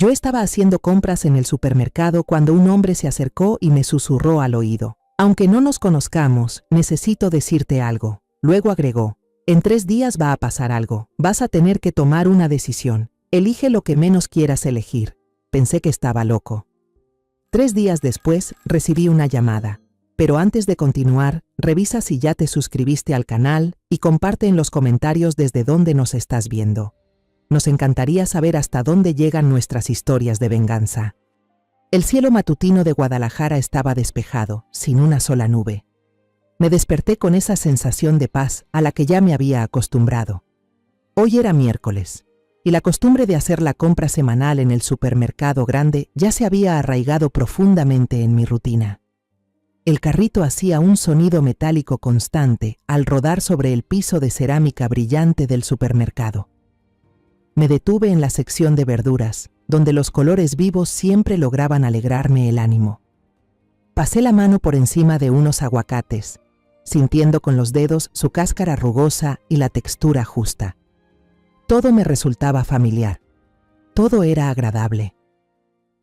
Yo estaba haciendo compras en el supermercado cuando un hombre se acercó y me susurró al oído. Aunque no nos conozcamos, necesito decirte algo. Luego agregó, en 3 días va a pasar algo. Vas a tener que tomar una decisión. Elige lo que menos quieras elegir. Pensé que estaba loco. 3 días después, recibí una llamada. Pero antes de continuar, revisa si ya te suscribiste al canal y comparte en los comentarios desde dónde nos estás viendo. Nos encantaría saber hasta dónde llegan nuestras historias de venganza. El cielo matutino de Guadalajara estaba despejado, sin una sola nube. Me desperté con esa sensación de paz a la que ya me había acostumbrado. Hoy era miércoles, y la costumbre de hacer la compra semanal en el supermercado grande ya se había arraigado profundamente en mi rutina. El carrito hacía un sonido metálico constante al rodar sobre el piso de cerámica brillante del supermercado. Me detuve en la sección de verduras, donde los colores vivos siempre lograban alegrarme el ánimo. Pasé la mano por encima de unos aguacates, sintiendo con los dedos su cáscara rugosa y la textura justa. Todo me resultaba familiar. Todo era agradable.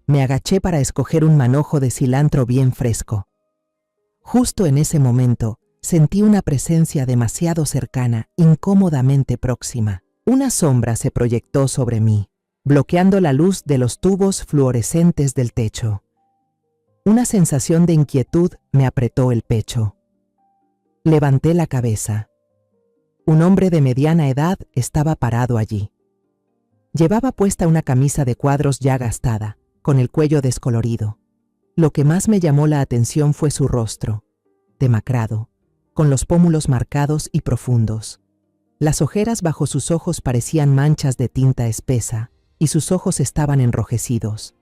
Me agaché para escoger un manojo de cilantro bien fresco. Justo en ese momento, sentí una presencia demasiado cercana, incómodamente próxima. Una sombra se proyectó sobre mí, bloqueando la luz de los tubos fluorescentes del techo. Una sensación de inquietud me apretó el pecho. Levanté la cabeza. Un hombre de mediana edad estaba parado allí. Llevaba puesta una camisa de cuadros ya gastada, con el cuello descolorido. Lo que más me llamó la atención fue su rostro, demacrado, con los pómulos marcados y profundos. Las ojeras bajo sus ojos parecían manchas de tinta espesa, y sus ojos estaban enrojecidos.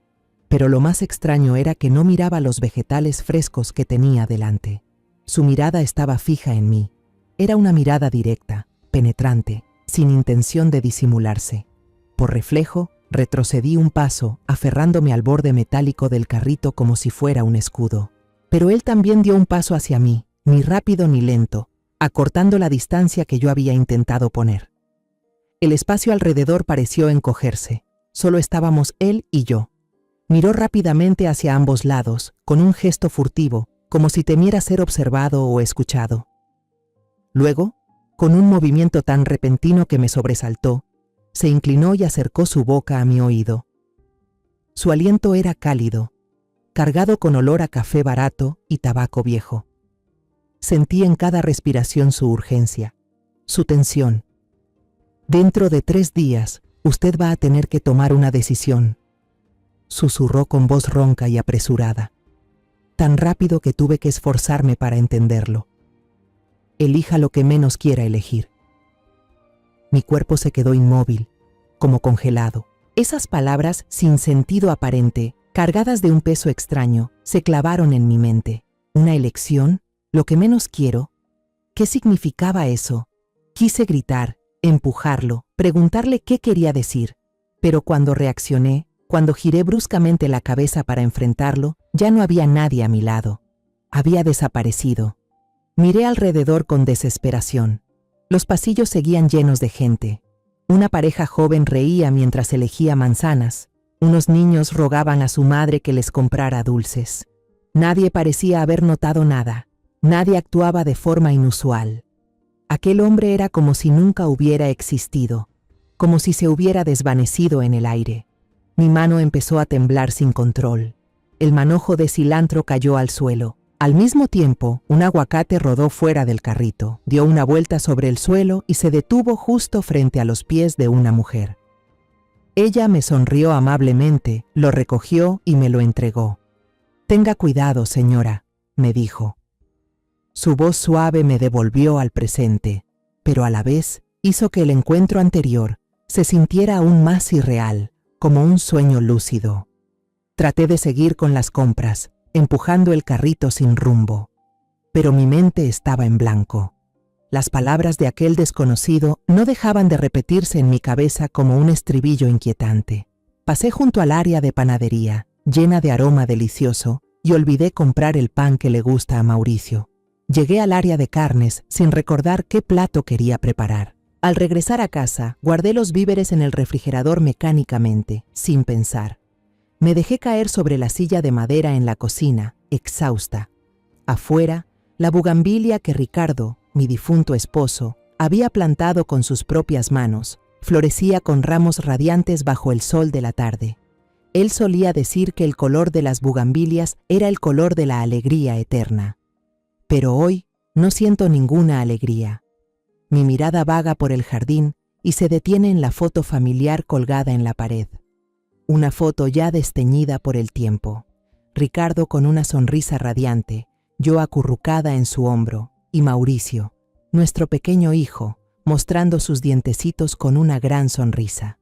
Pero lo más extraño era que no miraba los vegetales frescos que tenía delante. Su mirada estaba fija en mí. Era una mirada directa, penetrante, sin intención de disimularse. Por reflejo, retrocedí un paso, aferrándome al borde metálico del carrito como si fuera un escudo. Pero él también dio un paso hacia mí, ni rápido ni lento, acortando la distancia que yo había intentado poner. El espacio alrededor pareció encogerse. Solo estábamos él y yo. Miró rápidamente hacia ambos lados, con un gesto furtivo, como si temiera ser observado o escuchado. Luego, con un movimiento tan repentino que me sobresaltó, se inclinó y acercó su boca a mi oído. Su aliento era cálido, cargado con olor a café barato y tabaco viejo. Sentí en cada respiración su urgencia, su tensión. Dentro de 3 días, usted va a tener que tomar una decisión, susurró con voz ronca y apresurada, tan rápido que tuve que esforzarme para entenderlo. Elija lo que menos quiera elegir. Mi cuerpo se quedó inmóvil, como congelado. Esas palabras sin sentido aparente, cargadas de un peso extraño, se clavaron en mi mente. ¿Una elección? ¿Lo que menos quiero? ¿Qué significaba eso? Quise gritar, empujarlo, preguntarle qué quería decir. Pero cuando reaccioné, cuando giré bruscamente la cabeza para enfrentarlo, ya no había nadie a mi lado. Había desaparecido. Miré alrededor con desesperación. Los pasillos seguían llenos de gente. Una pareja joven reía mientras elegía manzanas. Unos niños rogaban a su madre que les comprara dulces. Nadie parecía haber notado nada. Nadie actuaba de forma inusual. Aquel hombre era como si nunca hubiera existido, como si se hubiera desvanecido en el aire. Mi mano empezó a temblar sin control. El manojo de cilantro cayó al suelo. Al mismo tiempo, un aguacate rodó fuera del carrito, dio una vuelta sobre el suelo y se detuvo justo frente a los pies de una mujer. Ella me sonrió amablemente, lo recogió y me lo entregó. «Tenga cuidado, señora», me dijo. Su voz suave me devolvió al presente, pero a la vez hizo que el encuentro anterior se sintiera aún más irreal, como un sueño lúcido. Traté de seguir con las compras, empujando el carrito sin rumbo. Pero mi mente estaba en blanco. Las palabras de aquel desconocido no dejaban de repetirse en mi cabeza como un estribillo inquietante. Pasé junto al área de panadería, llena de aroma delicioso, y olvidé comprar el pan que le gusta a Mauricio. Llegué al área de carnes sin recordar qué plato quería preparar. Al regresar a casa, guardé los víveres en el refrigerador mecánicamente, sin pensar. Me dejé caer sobre la silla de madera en la cocina, exhausta. Afuera, la bugambilia que Ricardo, mi difunto esposo, había plantado con sus propias manos, florecía con ramos radiantes bajo el sol de la tarde. Él solía decir que el color de las bugambilias era el color de la alegría eterna. Pero hoy no siento ninguna alegría. Mi mirada vaga por el jardín y se detiene en la foto familiar colgada en la pared. Una foto ya desteñida por el tiempo. Ricardo con una sonrisa radiante, yo acurrucada en su hombro, y Mauricio, nuestro pequeño hijo, mostrando sus dientecitos con una gran sonrisa.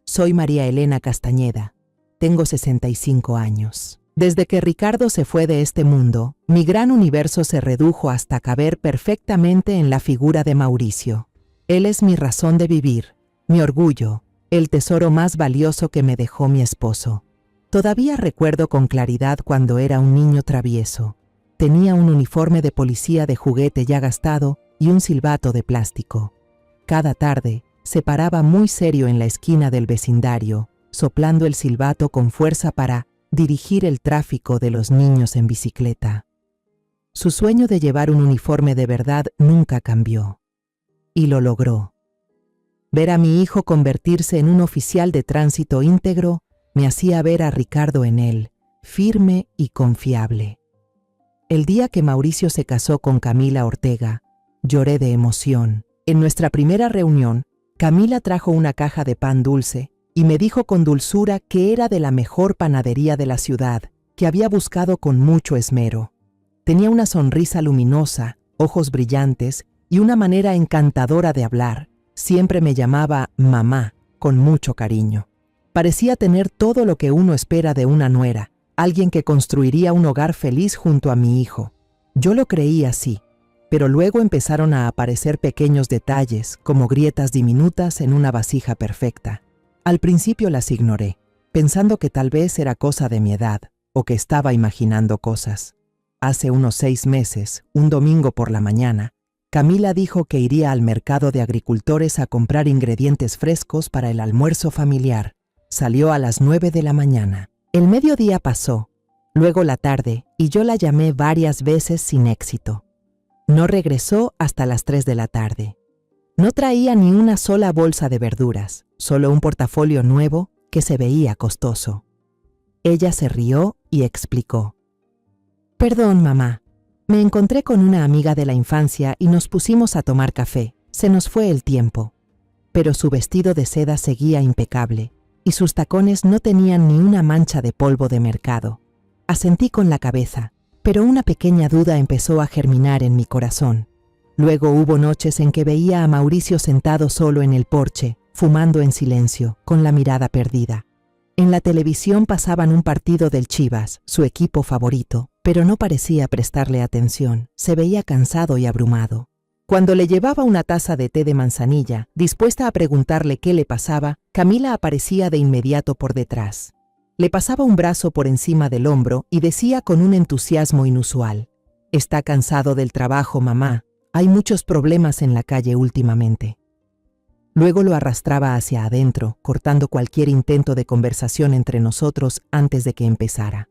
Soy María Elena Castañeda. Tengo 65 años. Desde que Ricardo se fue de este mundo, mi gran universo se redujo hasta caber perfectamente en la figura de Mauricio. Él es mi razón de vivir, mi orgullo, el tesoro más valioso que me dejó mi esposo. Todavía recuerdo con claridad cuando era un niño travieso. Tenía un uniforme de policía de juguete ya gastado y un silbato de plástico. Cada tarde se paraba muy serio en la esquina del vecindario, soplando el silbato con fuerza para dirigir el tráfico de los niños en bicicleta. Su sueño de llevar un uniforme de verdad nunca cambió. Y lo logró. Ver a mi hijo convertirse en un oficial de tránsito íntegro me hacía ver a Ricardo en él, firme y confiable. El día que Mauricio se casó con Camila Ortega, lloré de emoción. En nuestra primera reunión, Camila trajo una caja de pan dulce y me dijo con dulzura que era de la mejor panadería de la ciudad, que había buscado con mucho esmero. Tenía una sonrisa luminosa, ojos brillantes y una manera encantadora de hablar. Siempre me llamaba mamá, con mucho cariño. Parecía tener todo lo que uno espera de una nuera, alguien que construiría un hogar feliz junto a mi hijo. Yo lo creí así, pero luego empezaron a aparecer pequeños detalles, como grietas diminutas en una vasija perfecta. Al principio las ignoré, pensando que tal vez era cosa de mi edad, o que estaba imaginando cosas. Hace unos 6 meses, un domingo por la mañana, Camila dijo que iría al mercado de agricultores a comprar ingredientes frescos para el almuerzo familiar. Salió a las 9 de la mañana. El mediodía pasó, luego la tarde, y yo la llamé varias veces sin éxito. No regresó hasta las 3 de la tarde. No traía ni una sola bolsa de verduras, solo un portafolio nuevo que se veía costoso. Ella se rió y explicó. «Perdón, mamá. Me encontré con una amiga de la infancia y nos pusimos a tomar café. Se nos fue el tiempo». Pero su vestido de seda seguía impecable y sus tacones no tenían ni una mancha de polvo de mercado. Asentí con la cabeza, pero una pequeña duda empezó a germinar en mi corazón. Luego hubo noches en que veía a Mauricio sentado solo en el porche, fumando en silencio, con la mirada perdida. En la televisión pasaban un partido del Chivas, su equipo favorito, pero no parecía prestarle atención, se veía cansado y abrumado. Cuando le llevaba una taza de té de manzanilla, dispuesta a preguntarle qué le pasaba, Camila aparecía de inmediato por detrás. Le pasaba un brazo por encima del hombro y decía con un entusiasmo inusual: «Está cansado del trabajo, mamá. Hay muchos problemas en la calle últimamente». Luego lo arrastraba hacia adentro, cortando cualquier intento de conversación entre nosotros antes de que empezara.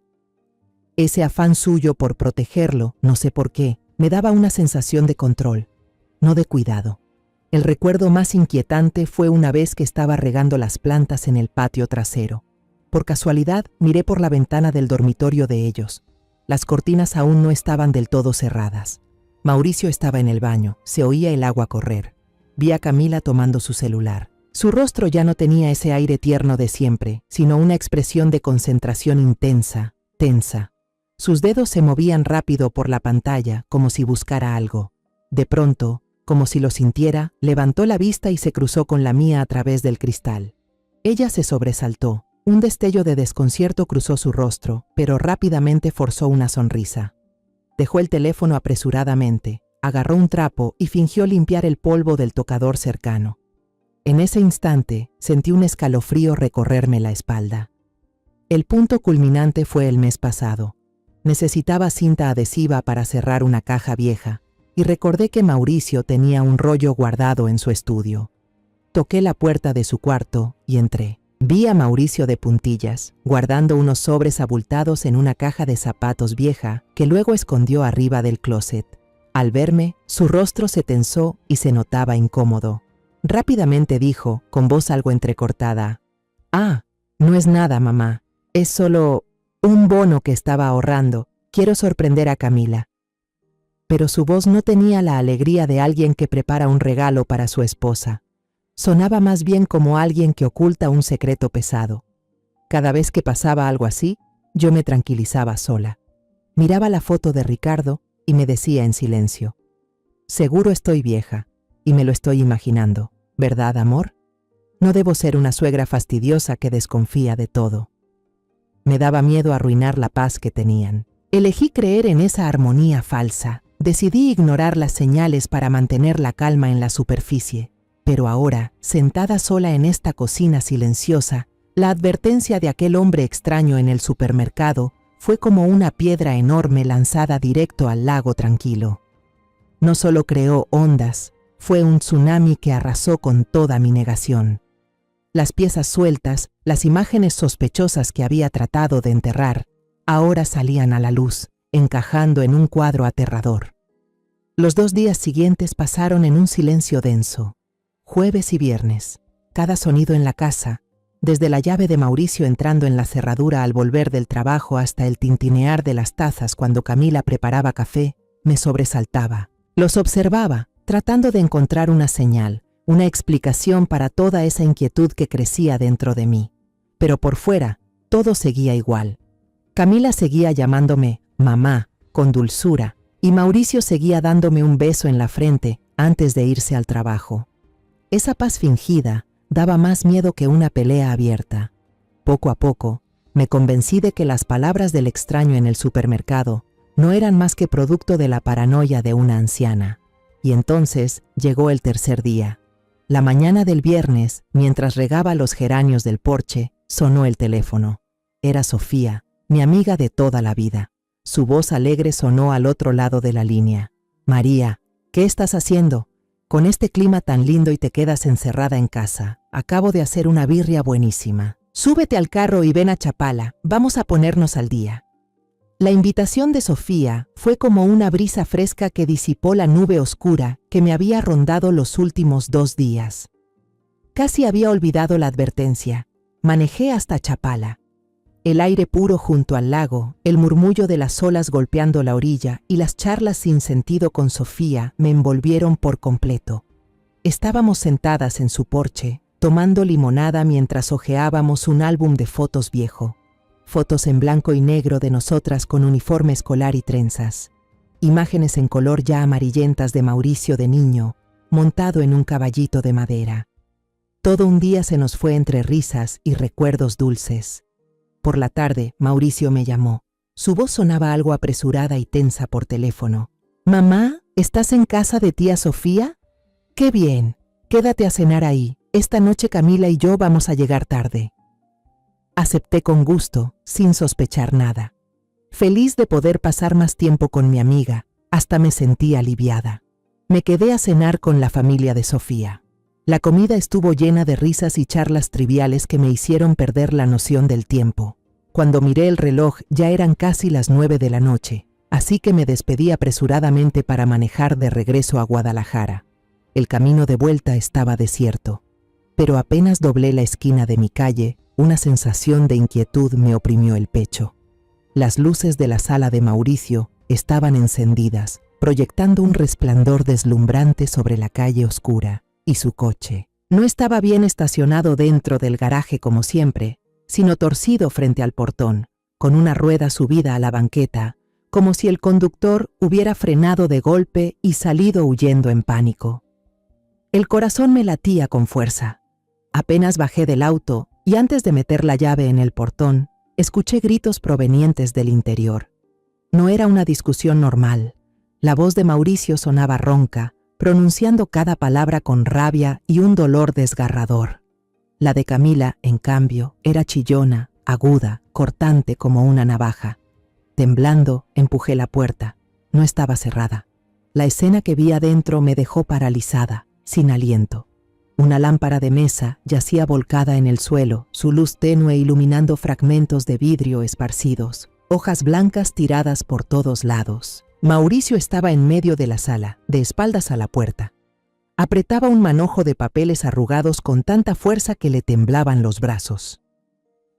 Ese afán suyo por protegerlo, no sé por qué, me daba una sensación de control, no de cuidado. El recuerdo más inquietante fue una vez que estaba regando las plantas en el patio trasero. Por casualidad, miré por la ventana del dormitorio de ellos. Las cortinas aún no estaban del todo cerradas. Mauricio estaba en el baño, se oía el agua correr. Vi a Camila tomando su celular. Su rostro ya no tenía ese aire tierno de siempre, sino una expresión de concentración intensa, tensa. Sus dedos se movían rápido por la pantalla, como si buscara algo. De pronto, como si lo sintiera, levantó la vista y se cruzó con la mía a través del cristal. Ella se sobresaltó. Un destello de desconcierto cruzó su rostro, pero rápidamente forzó una sonrisa. Dejó el teléfono apresuradamente, agarró un trapo y fingió limpiar el polvo del tocador cercano. En ese instante, sentí un escalofrío recorrerme la espalda. El punto culminante fue el mes pasado. Necesitaba cinta adhesiva para cerrar una caja vieja, y recordé que Mauricio tenía un rollo guardado en su estudio. Toqué la puerta de su cuarto y entré. Vi a Mauricio de puntillas, guardando unos sobres abultados en una caja de zapatos vieja que luego escondió arriba del closet. Al verme, su rostro se tensó y se notaba incómodo. Rápidamente dijo, con voz algo entrecortada: «Ah, no es nada, mamá. Es solo un bono que estaba ahorrando. Quiero sorprender a Camila». Pero su voz no tenía la alegría de alguien que prepara un regalo para su esposa. Sonaba más bien como alguien que oculta un secreto pesado. Cada vez que pasaba algo así, yo me tranquilizaba sola. Miraba la foto de Ricardo y me decía en silencio: «Seguro estoy vieja, y me lo estoy imaginando, ¿verdad, amor? No debo ser una suegra fastidiosa que desconfía de todo». Me daba miedo arruinar la paz que tenían. Elegí creer en esa armonía falsa. Decidí ignorar las señales para mantener la calma en la superficie. Pero ahora, sentada sola en esta cocina silenciosa, la advertencia de aquel hombre extraño en el supermercado fue como una piedra enorme lanzada directo al lago tranquilo. No solo creó ondas, fue un tsunami que arrasó con toda mi negación. Las piezas sueltas, las imágenes sospechosas que había tratado de enterrar, ahora salían a la luz, encajando en un cuadro aterrador. Los 2 días siguientes pasaron en un silencio denso. Jueves y viernes, cada sonido en la casa, desde la llave de Mauricio entrando en la cerradura al volver del trabajo hasta el tintinear de las tazas cuando Camila preparaba café, me sobresaltaba. Los observaba, tratando de encontrar una señal, una explicación para toda esa inquietud que crecía dentro de mí. Pero por fuera, todo seguía igual. Camila seguía llamándome mamá, con dulzura, y Mauricio seguía dándome un beso en la frente antes de irse al trabajo. Esa paz fingida daba más miedo que una pelea abierta. Poco a poco, me convencí de que las palabras del extraño en el supermercado no eran más que producto de la paranoia de una anciana. Y entonces llegó el tercer día. La mañana del viernes, mientras regaba los geranios del porche, sonó el teléfono. Era Sofía, mi amiga de toda la vida. Su voz alegre sonó al otro lado de la línea. «María, ¿qué estás haciendo? Con este clima tan lindo y te quedas encerrada en casa. Acabo de hacer una birria buenísima. Súbete al carro y ven a Chapala, vamos a ponernos al día». La invitación de Sofía fue como una brisa fresca que disipó la nube oscura que me había rondado los últimos 2 días. Casi había olvidado la advertencia. Manejé hasta Chapala. El aire puro junto al lago, el murmullo de las olas golpeando la orilla y las charlas sin sentido con Sofía me envolvieron por completo. Estábamos sentadas en su porche, tomando limonada mientras hojeábamos un álbum de fotos viejo. Fotos en blanco y negro de nosotras con uniforme escolar y trenzas. Imágenes en color ya amarillentas de Mauricio de niño, montado en un caballito de madera. Todo un día se nos fue entre risas y recuerdos dulces. Por la tarde, Mauricio me llamó. Su voz sonaba algo apresurada y tensa por teléfono. «Mamá, ¿estás en casa de tía Sofía? ¡Qué bien! Quédate a cenar ahí. Esta noche Camila y yo vamos a llegar tarde». Acepté con gusto, sin sospechar nada. Feliz de poder pasar más tiempo con mi amiga, hasta me sentí aliviada. Me quedé a cenar con la familia de Sofía. La comida estuvo llena de risas y charlas triviales que me hicieron perder la noción del tiempo. Cuando miré el reloj ya eran casi las 9 de la noche, así que me despedí apresuradamente para manejar de regreso a Guadalajara. El camino de vuelta estaba desierto, pero apenas doblé la esquina de mi calle, una sensación de inquietud me oprimió el pecho. Las luces de la sala de Mauricio estaban encendidas, proyectando un resplandor deslumbrante sobre la calle oscura. Y su coche no estaba bien estacionado dentro del garaje como siempre, sino torcido frente al portón, con una rueda subida a la banqueta, como si el conductor hubiera frenado de golpe y salido huyendo en pánico. El corazón me latía con fuerza. Apenas bajé del auto y antes de meter la llave en el portón, escuché gritos provenientes del interior. No era una discusión normal. La voz de Mauricio sonaba ronca, pronunciando cada palabra con rabia y un dolor desgarrador. La de Camila, en cambio, era chillona, aguda, cortante como una navaja. Temblando, empujé la puerta. No estaba cerrada. La escena que vi adentro me dejó paralizada, sin aliento. Una lámpara de mesa yacía volcada en el suelo, su luz tenue iluminando fragmentos de vidrio esparcidos, hojas blancas tiradas por todos lados. Mauricio estaba en medio de la sala, de espaldas a la puerta. Apretaba un manojo de papeles arrugados con tanta fuerza que le temblaban los brazos.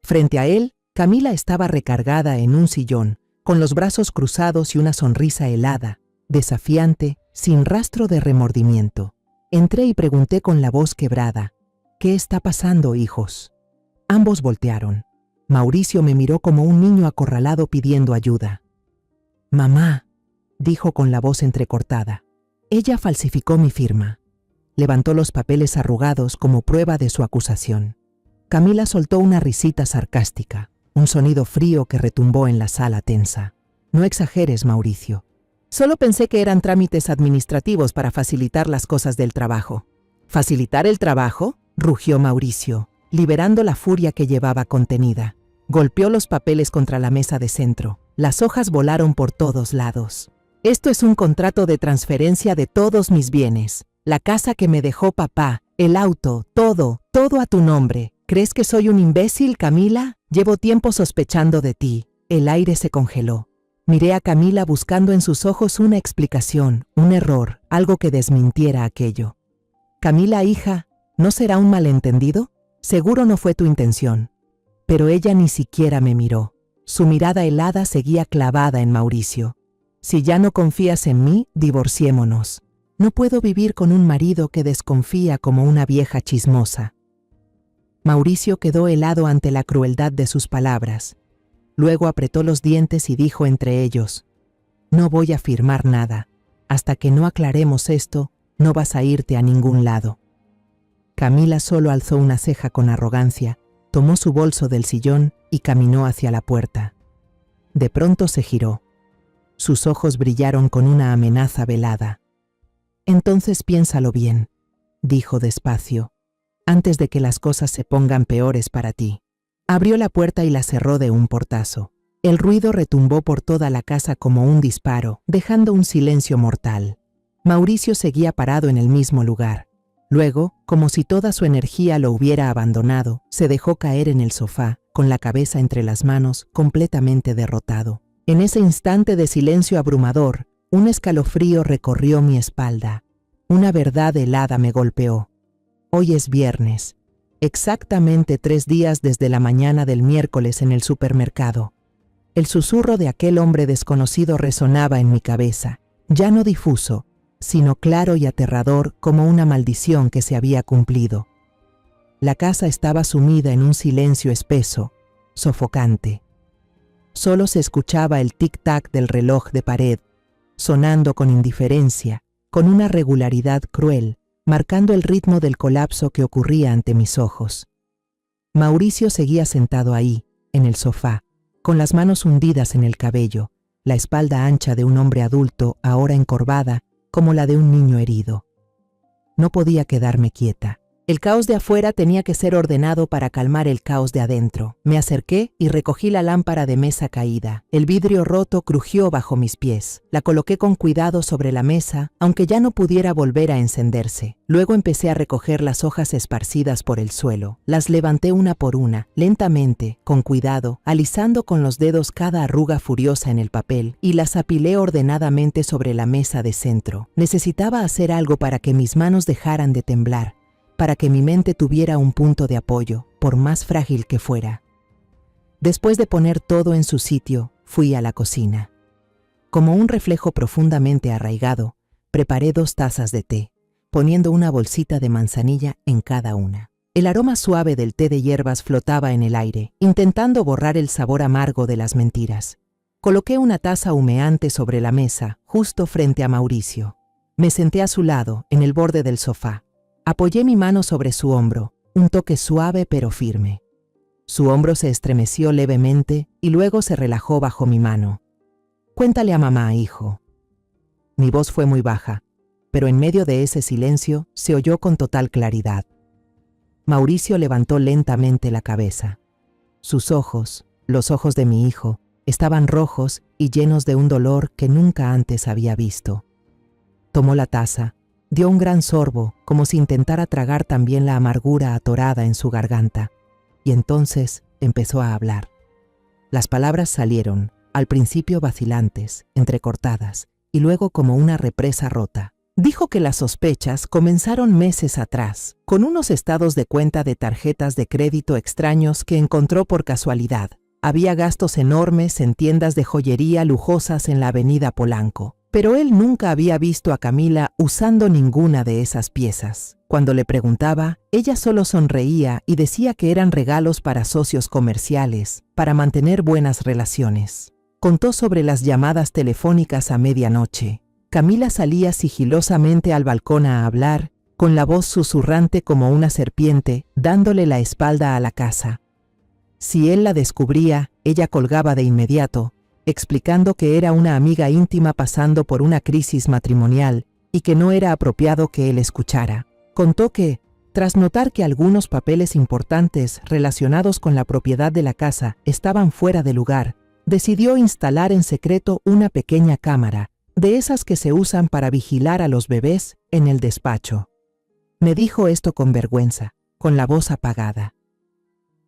Frente a él, Camila estaba recargada en un sillón, con los brazos cruzados y una sonrisa helada, desafiante, sin rastro de remordimiento. Entré y pregunté con la voz quebrada, ¿qué está pasando, hijos? Ambos voltearon. Mauricio me miró como un niño acorralado pidiendo ayuda. Mamá, dijo con la voz entrecortada. Ella falsificó mi firma. Levantó los papeles arrugados como prueba de su acusación. Camila soltó una risita sarcástica, un sonido frío que retumbó en la sala tensa. No exageres, Mauricio. Solo pensé que eran trámites administrativos para facilitar las cosas del trabajo. ¿Facilitar el trabajo?, rugió Mauricio, liberando la furia que llevaba contenida. Golpeó los papeles contra la mesa de centro. Las hojas volaron por todos lados. Esto es un contrato de transferencia de todos mis bienes. La casa que me dejó papá, el auto, todo a tu nombre. ¿Crees que soy un imbécil, Camila? Llevo tiempo sospechando de ti. El aire se congeló. Miré a Camila buscando en sus ojos una explicación, un error, algo que desmintiera aquello. Camila, hija, ¿no será un malentendido? Seguro no fue tu intención. Pero ella ni siquiera me miró. Su mirada helada seguía clavada en Mauricio. Si ya no confías en mí, divorciémonos. No puedo vivir con un marido que desconfía como una vieja chismosa. Mauricio quedó helado ante la crueldad de sus palabras. Luego apretó los dientes y dijo entre ellos, no voy a firmar nada. Hasta que no aclaremos esto, no vas a irte a ningún lado. Camila solo alzó una ceja con arrogancia, tomó su bolso del sillón y caminó hacia la puerta. De pronto se giró. Sus ojos brillaron con una amenaza velada. Entonces piénsalo bien, dijo despacio, antes de que las cosas se pongan peores para ti. Abrió la puerta y la cerró de un portazo. El ruido retumbó por toda la casa como un disparo, dejando un silencio mortal. Mauricio seguía parado en el mismo lugar. Luego, como si toda su energía lo hubiera abandonado, se dejó caer en el sofá, con la cabeza entre las manos, completamente derrotado. En ese instante de silencio abrumador, un escalofrío recorrió mi espalda. Una verdad helada me golpeó. Hoy es viernes. Exactamente 3 días desde la mañana del miércoles en el supermercado. El susurro de aquel hombre desconocido resonaba en mi cabeza, ya no difuso, sino claro y aterrador como una maldición que se había cumplido. La casa estaba sumida en un silencio espeso, sofocante. Solo se escuchaba el tic-tac del reloj de pared, sonando con indiferencia, con una regularidad cruel, marcando el ritmo del colapso que ocurría ante mis ojos. Mauricio seguía sentado ahí, en el sofá, con las manos hundidas en el cabello, la espalda ancha de un hombre adulto, ahora encorvada, como la de un niño herido. No podía quedarme quieta. El caos de afuera tenía que ser ordenado para calmar el caos de adentro. Me acerqué y recogí la lámpara de mesa caída. El vidrio roto crujió bajo mis pies. La coloqué con cuidado sobre la mesa, aunque ya no pudiera volver a encenderse. Luego empecé a recoger las hojas esparcidas por el suelo. Las levanté una por una, lentamente, con cuidado, alisando con los dedos cada arruga furiosa en el papel, y las apilé ordenadamente sobre la mesa de centro. Necesitaba hacer algo para que mis manos dejaran de temblar, para que mi mente tuviera un punto de apoyo, por más frágil que fuera. Después de poner todo en su sitio, fui a la cocina. Como un reflejo profundamente arraigado, preparé 2 tazas de té, poniendo una bolsita de manzanilla en cada una. El aroma suave del té de hierbas flotaba en el aire, intentando borrar el sabor amargo de las mentiras. Coloqué una taza humeante sobre la mesa, justo frente a Mauricio. Me senté a su lado, en el borde del sofá. Apoyé mi mano sobre su hombro, un toque suave pero firme. Su hombro se estremeció levemente y luego se relajó bajo mi mano. Cuéntale a mamá, hijo. Mi voz fue muy baja, pero en medio de ese silencio se oyó con total claridad. Mauricio levantó lentamente la cabeza. Sus ojos, los ojos de mi hijo, estaban rojos y llenos de un dolor que nunca antes había visto. Tomó la taza, Dio un gran sorbo, como si intentara tragar también la amargura atorada en su garganta, y entonces empezó a hablar. Las palabras salieron, al principio vacilantes, entrecortadas, y luego como una represa rota. Dijo que las sospechas comenzaron meses atrás, con unos estados de cuenta de tarjetas de crédito extraños que encontró por casualidad. Había gastos enormes en tiendas de joyería lujosas en la avenida Polanco, pero él nunca había visto a Camila usando ninguna de esas piezas. Cuando le preguntaba, ella solo sonreía y decía que eran regalos para socios comerciales, para mantener buenas relaciones. Contó sobre las llamadas telefónicas a medianoche. Camila salía sigilosamente al balcón a hablar, con la voz susurrante como una serpiente, dándole la espalda a la casa. Si él la descubría, ella colgaba de inmediato, explicando que era una amiga íntima pasando por una crisis matrimonial y que no era apropiado que él escuchara. Contó que, tras notar que algunos papeles importantes relacionados con la propiedad de la casa estaban fuera de lugar, decidió instalar en secreto una pequeña cámara, de esas que se usan para vigilar a los bebés, en el despacho. Me dijo esto con vergüenza, con la voz apagada.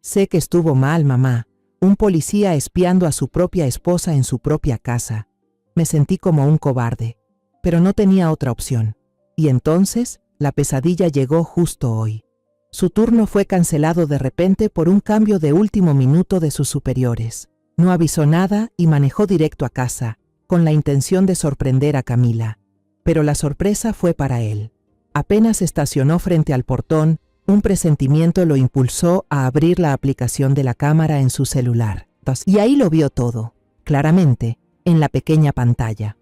Sé que estuvo mal, mamá, un policía espiando a su propia esposa en su propia casa. Me sentí como un cobarde, pero no tenía otra opción. Y entonces, la pesadilla llegó justo hoy. Su turno fue cancelado de repente por un cambio de último minuto de sus superiores. No avisó nada y manejó directo a casa, con la intención de sorprender a Camila. Pero la sorpresa fue para él. Apenas estacionó frente al portón, un presentimiento lo impulsó a abrir la aplicación de la cámara en su celular. Y ahí lo vio todo, claramente, en la pequeña pantalla.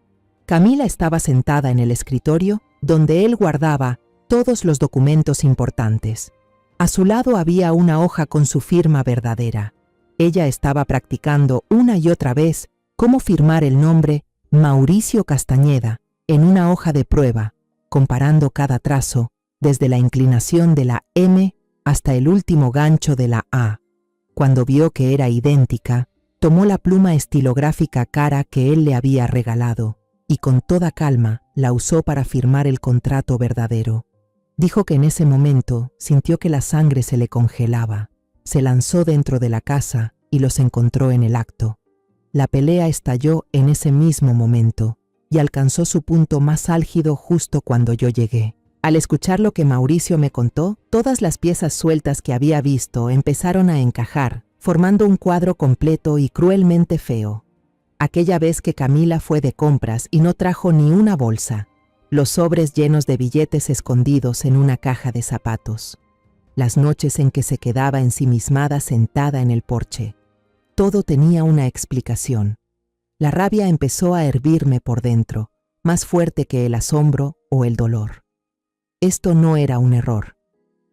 Camila estaba sentada en el escritorio, donde él guardaba todos los documentos importantes. A su lado había una hoja con su firma verdadera. Ella estaba practicando una y otra vez cómo firmar el nombre Mauricio Castañeda en una hoja de prueba, comparando cada trazo, desde la inclinación de la M hasta el último gancho de la A. Cuando vio que era idéntica, tomó la pluma estilográfica cara que él le había regalado y con toda calma la usó para firmar el contrato verdadero. Dijo que en ese momento sintió que la sangre se le congelaba. Se lanzó dentro de la casa y los encontró en el acto. La pelea estalló en ese mismo momento y alcanzó su punto más álgido justo cuando yo llegué. Al escuchar lo que Mauricio me contó, todas las piezas sueltas que había visto empezaron a encajar, formando un cuadro completo y cruelmente feo. Aquella vez que Camila fue de compras y no trajo ni una bolsa, los sobres llenos de billetes escondidos en una caja de zapatos, las noches en que se quedaba ensimismada sentada en el porche. Todo tenía una explicación. La rabia empezó a hervirme por dentro, más fuerte que el asombro o el dolor. Esto no era un error,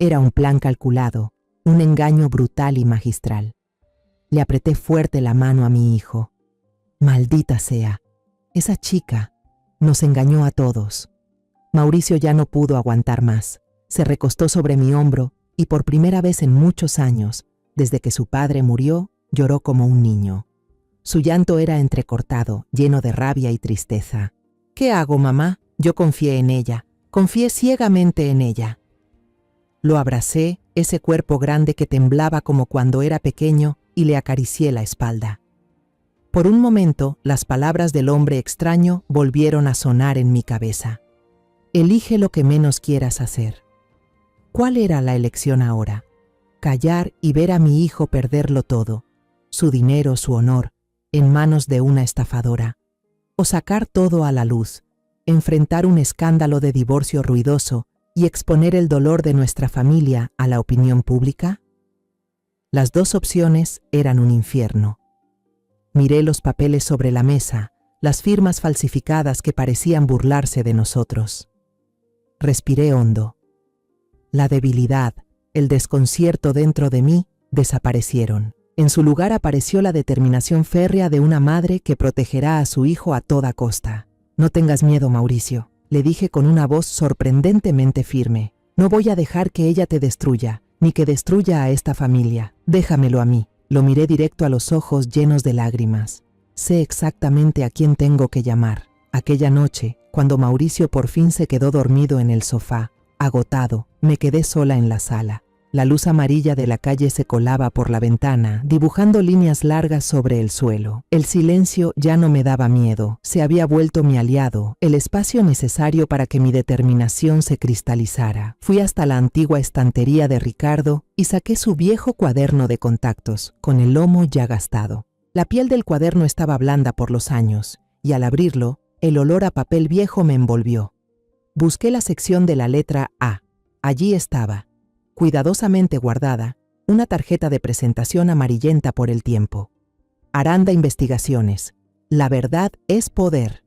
era un plan calculado, un engaño brutal y magistral. Le apreté fuerte la mano a mi hijo. Maldita sea, esa chica nos engañó a todos. Mauricio ya no pudo aguantar más. Se recostó sobre mi hombro y por primera vez en muchos años, desde que su padre murió, lloró como un niño. Su llanto era entrecortado, lleno de rabia y tristeza. ¿Qué hago, mamá? Yo confié en ella. Confié ciegamente en ella. Lo abracé, ese cuerpo grande que temblaba como cuando era pequeño, y le acaricié la espalda. Por un momento, las palabras del hombre extraño volvieron a sonar en mi cabeza. Elige lo que menos quieras hacer. ¿Cuál era la elección ahora? Callar y ver a mi hijo perderlo todo, su dinero, su honor, en manos de una estafadora. O sacar todo a la luz, enfrentar un escándalo de divorcio ruidoso y exponer el dolor de nuestra familia a la opinión pública. Las dos opciones eran un infierno. Miré los papeles sobre la mesa, las firmas falsificadas que parecían burlarse de nosotros. Respiré hondo. La debilidad, el desconcierto dentro de mí desaparecieron. En su lugar apareció la determinación férrea de una madre que protegerá a su hijo a toda costa. No tengas miedo, Mauricio, le dije con una voz sorprendentemente firme. No voy a dejar que ella te destruya, ni que destruya a esta familia. Déjamelo a mí. Lo miré directo a los ojos llenos de lágrimas. Sé exactamente a quién tengo que llamar. Aquella noche, cuando Mauricio por fin se quedó dormido en el sofá, agotado, me quedé sola en la sala. La luz amarilla de la calle se colaba por la ventana, dibujando líneas largas sobre el suelo. El silencio ya no me daba miedo, se había vuelto mi aliado, el espacio necesario para que mi determinación se cristalizara. Fui hasta la antigua estantería de Ricardo y saqué su viejo cuaderno de contactos, con el lomo ya gastado. La piel del cuaderno estaba blanda por los años, y al abrirlo, el olor a papel viejo me envolvió. Busqué la sección de la letra A. Allí estaba, cuidadosamente guardada, una tarjeta de presentación amarillenta por el tiempo. Aranda Investigaciones. La verdad es poder.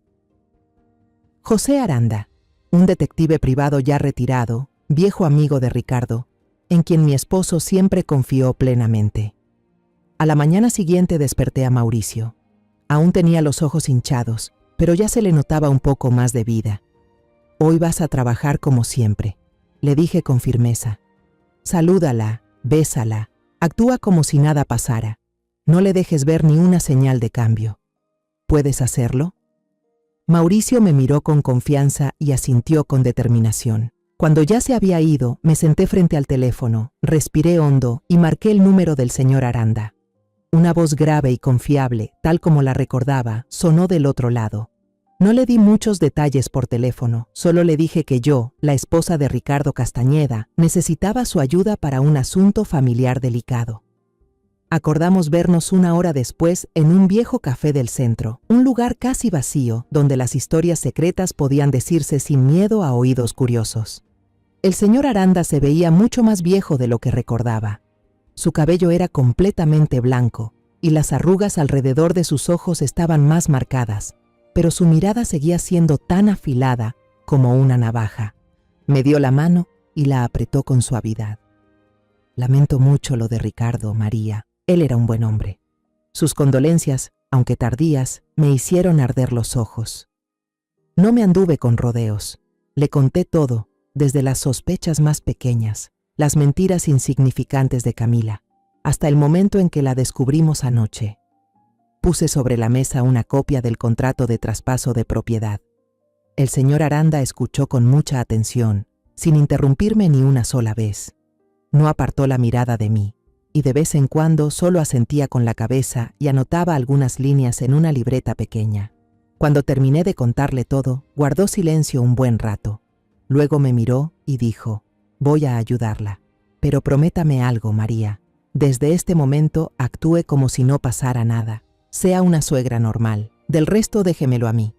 José Aranda, un detective privado ya retirado, viejo amigo de Ricardo, en quien mi esposo siempre confió plenamente. A la mañana siguiente desperté a Mauricio. Aún tenía los ojos hinchados, pero ya se le notaba un poco más de vida. Hoy vas a trabajar como siempre, le dije con firmeza. Salúdala, bésala, actúa como si nada pasara. No le dejes ver ni una señal de cambio. ¿Puedes hacerlo? Mauricio me miró con confianza y asintió con determinación. Cuando ya se había ido, me senté frente al teléfono, respiré hondo y marqué el número del señor Aranda. Una voz grave y confiable, tal como la recordaba, sonó del otro lado. No le di muchos detalles por teléfono, solo le dije que yo, la esposa de Ricardo Castañeda, necesitaba su ayuda para un asunto familiar delicado. Acordamos vernos una hora después en un viejo café del centro, un lugar casi vacío, donde las historias secretas podían decirse sin miedo a oídos curiosos. El señor Aranda se veía mucho más viejo de lo que recordaba. Su cabello era completamente blanco, y las arrugas alrededor de sus ojos estaban más marcadas, pero su mirada seguía siendo tan afilada como una navaja. Me dio la mano y la apretó con suavidad. Lamento mucho lo de Ricardo, María. Él era un buen hombre. Sus condolencias, aunque tardías, me hicieron arder los ojos. No me anduve con rodeos. Le conté todo, desde las sospechas más pequeñas, las mentiras insignificantes de Camila, hasta el momento en que la descubrimos anoche. Puse sobre la mesa una copia del contrato de traspaso de propiedad. El señor Aranda escuchó con mucha atención, sin interrumpirme ni una sola vez. No apartó la mirada de mí, y de vez en cuando solo asentía con la cabeza y anotaba algunas líneas en una libreta pequeña. Cuando terminé de contarle todo, guardó silencio un buen rato. Luego me miró y dijo: «Voy a ayudarla. Pero prométame algo, María. Desde este momento actúe como si no pasara nada. Sea una suegra normal, del resto déjemelo a mí».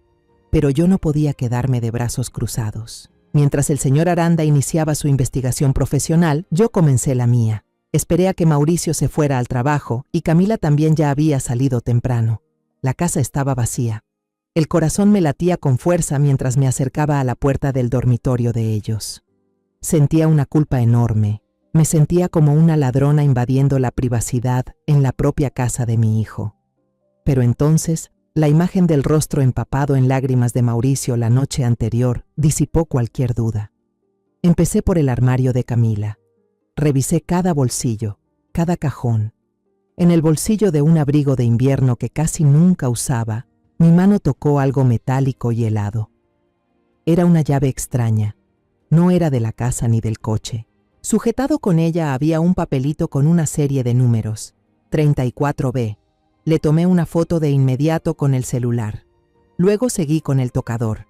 Pero yo no podía quedarme de brazos cruzados. Mientras el señor Aranda iniciaba su investigación profesional, yo comencé la mía. Esperé a que Mauricio se fuera al trabajo y Camila también ya había salido temprano. La casa estaba vacía. El corazón me latía con fuerza mientras me acercaba a la puerta del dormitorio de ellos. Sentía una culpa enorme. Me sentía como una ladrona invadiendo la privacidad en la propia casa de mi hijo. Pero entonces, la imagen del rostro empapado en lágrimas de Mauricio la noche anterior disipó cualquier duda. Empecé por el armario de Camila. Revisé cada bolsillo, cada cajón. En el bolsillo de un abrigo de invierno que casi nunca usaba, mi mano tocó algo metálico y helado. Era una llave extraña. No era de la casa ni del coche. Sujetado con ella había un papelito con una serie de números. 34B. Le tomé una foto de inmediato con el celular. Luego seguí con el tocador.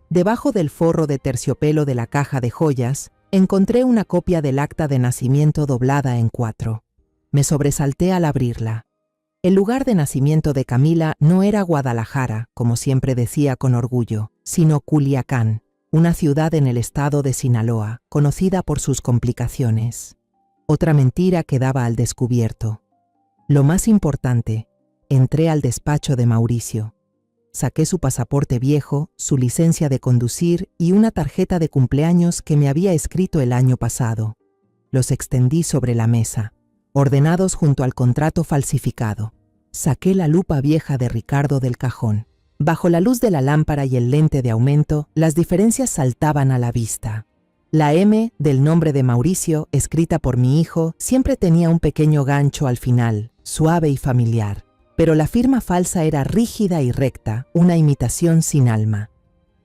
Debajo del forro de terciopelo de la caja de joyas, encontré una copia del acta de nacimiento doblada en 4. Me sobresalté al abrirla. El lugar de nacimiento de Camila no era Guadalajara, como siempre decía con orgullo, sino Culiacán, una ciudad en el estado de Sinaloa, conocida por sus complicaciones. Otra mentira quedaba al descubierto. Lo más importante, entré al despacho de Mauricio. Saqué su pasaporte viejo, su licencia de conducir y una tarjeta de cumpleaños que me había escrito el año pasado. Los extendí sobre la mesa, ordenados junto al contrato falsificado. Saqué la lupa vieja de Ricardo del cajón. Bajo la luz de la lámpara y el lente de aumento, las diferencias saltaban a la vista. La M del nombre de Mauricio, escrita por mi hijo, siempre tenía un pequeño gancho al final, suave y familiar. pero la firma falsa era rígida y recta, una imitación sin alma.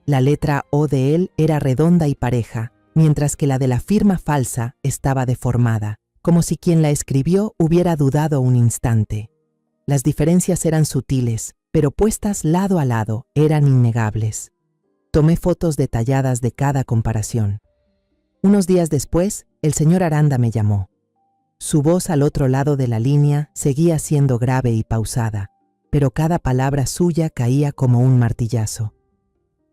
La letra O de él era redonda y pareja, mientras que la de la firma falsa estaba deformada, como si quien la escribió hubiera dudado un instante. Las diferencias eran sutiles, pero puestas lado a lado, eran innegables. Tomé fotos detalladas de cada comparación. Unos días después, el señor Aranda me llamó. Su voz al otro lado de la línea seguía siendo grave y pausada, pero cada palabra suya caía como un martillazo.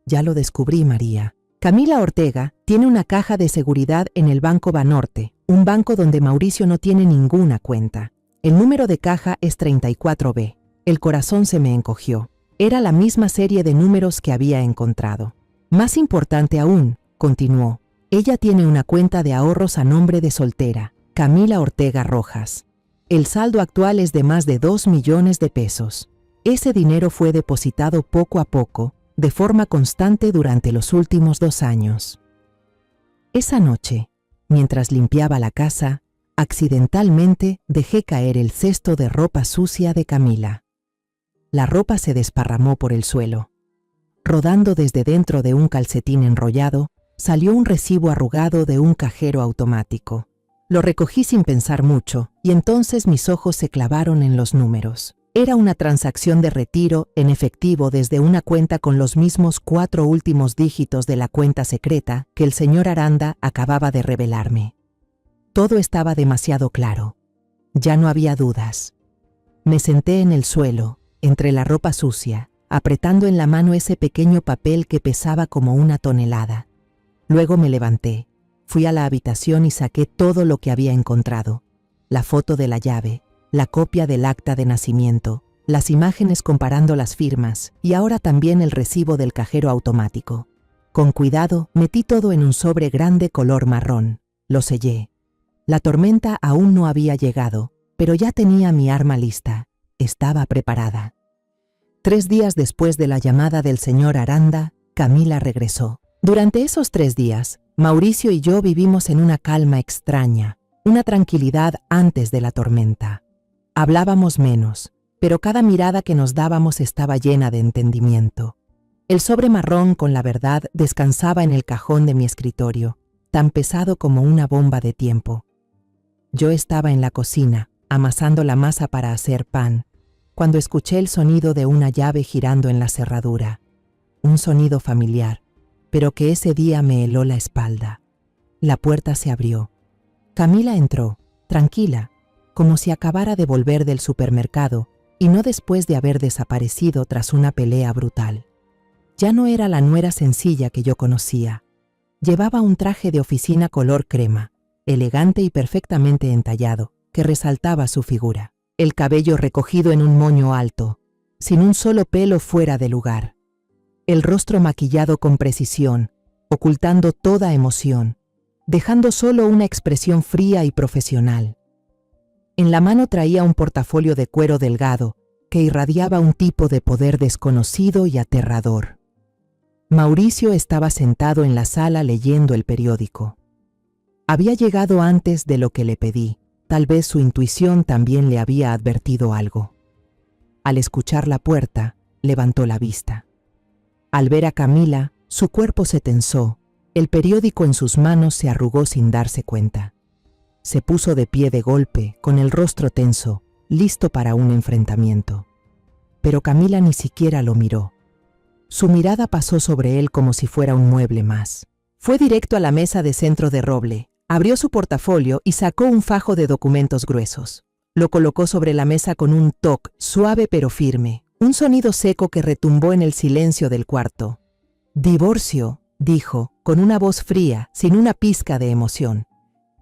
Ya lo descubrí, María. Camila Ortega tiene una caja de seguridad en el Banco Banorte, un banco donde Mauricio no tiene ninguna cuenta. El número de caja es 34B. El corazón se me encogió. Era la misma serie de números que había encontrado. Más importante aún, continuó, ella tiene una cuenta de ahorros a nombre de soltera, Camila Ortega Rojas. El saldo actual es de más de 2 millones de pesos. Ese dinero fue depositado poco a poco, de forma constante durante los últimos 2 años. Esa noche, mientras limpiaba la casa, accidentalmente dejé caer el cesto de ropa sucia de Camila. La ropa se desparramó por el suelo. Rodando desde dentro de un calcetín enrollado, salió un recibo arrugado de un cajero automático. Lo recogí sin pensar mucho, y entonces mis ojos se clavaron en los números. Era una transacción de retiro en efectivo desde una cuenta con los mismos 4 últimos dígitos de la cuenta secreta que el señor Aranda acababa de revelarme. Todo estaba demasiado claro. Ya no había dudas. Me senté en el suelo, entre la ropa sucia, apretando en la mano ese pequeño papel que pesaba como una tonelada. Luego me levanté. Fui a la habitación y saqué todo lo que había encontrado. La foto de la llave, la copia del acta de nacimiento, las imágenes comparando las firmas y ahora también el recibo del cajero automático. Con cuidado, metí todo en un sobre grande color marrón. Lo sellé. La tormenta aún no había llegado, pero ya tenía mi arma lista. Estaba preparada. 3 días después de la llamada del señor Aranda, Camila regresó. Durante esos 3 días, Mauricio y yo vivimos en una calma extraña, una tranquilidad antes de la tormenta. Hablábamos menos, pero cada mirada que nos dábamos estaba llena de entendimiento. El sobre marrón con la verdad descansaba en el cajón de mi escritorio, tan pesado como una bomba de tiempo. Yo estaba en la cocina, amasando la masa para hacer pan, cuando escuché el sonido de una llave girando en la cerradura. Un sonido familiar, pero que ese día me heló la espalda. La puerta se abrió. Camila entró, tranquila, como si acabara de volver del supermercado y no después de haber desaparecido tras una pelea brutal. Ya no era la nuera sencilla que yo conocía. Llevaba un traje de oficina color crema, elegante y perfectamente entallado, que resaltaba su figura. El cabello recogido en un moño alto, sin un solo pelo fuera de lugar. El rostro maquillado con precisión, ocultando toda emoción, dejando solo una expresión fría y profesional. En la mano traía un portafolio de cuero delgado que irradiaba un tipo de poder desconocido y aterrador. Mauricio estaba sentado en la sala leyendo el periódico. Había llegado antes de lo que le pedí. Tal vez su intuición también le había advertido algo. Al escuchar la puerta, levantó la vista. Al ver a Camila, su cuerpo se tensó, el periódico en sus manos se arrugó sin darse cuenta. Se puso de pie de golpe, con el rostro tenso, listo para un enfrentamiento. Pero Camila ni siquiera lo miró. Su mirada pasó sobre él como si fuera un mueble más. Fue directo a la mesa de centro de roble, abrió su portafolio y sacó un fajo de documentos gruesos. Lo colocó sobre la mesa con un toc suave pero firme, un sonido seco que retumbó en el silencio del cuarto. «Divorcio», dijo, con una voz fría, sin una pizca de emoción.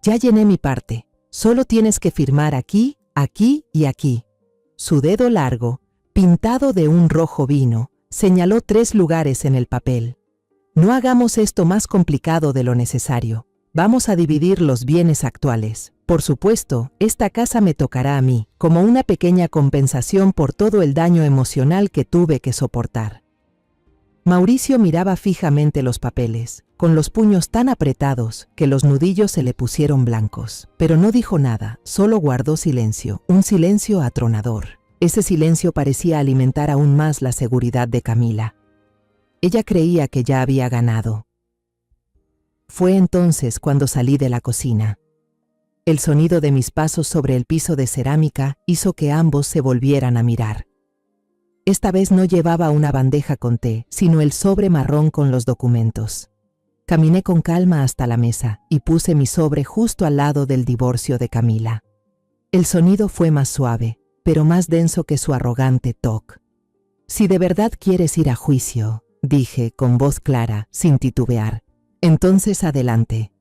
«Ya llené mi parte. Solo tienes que firmar aquí, aquí y aquí». Su dedo largo, pintado de un rojo vino, señaló 3 lugares en el papel. «No hagamos esto más complicado de lo necesario. Vamos a dividir los bienes actuales. Por supuesto, esta casa me tocará a mí, como una pequeña compensación por todo el daño emocional que tuve que soportar». Mauricio miraba fijamente los papeles, con los puños tan apretados que los nudillos se le pusieron blancos. Pero no dijo nada, solo guardó silencio, un silencio atronador. Ese silencio parecía alimentar aún más la seguridad de Camila. Ella creía que ya había ganado. Fue entonces cuando salí de la cocina. El sonido de mis pasos sobre el piso de cerámica hizo que ambos se volvieran a mirar. Esta vez no llevaba una bandeja con té, sino el sobre marrón con los documentos. Caminé con calma hasta la mesa y puse mi sobre justo al lado del divorcio de Camila. El sonido fue más suave, pero más denso que su arrogante toc. «Si de verdad quieres ir a juicio», dije con voz clara, sin titubear, «entonces adelante».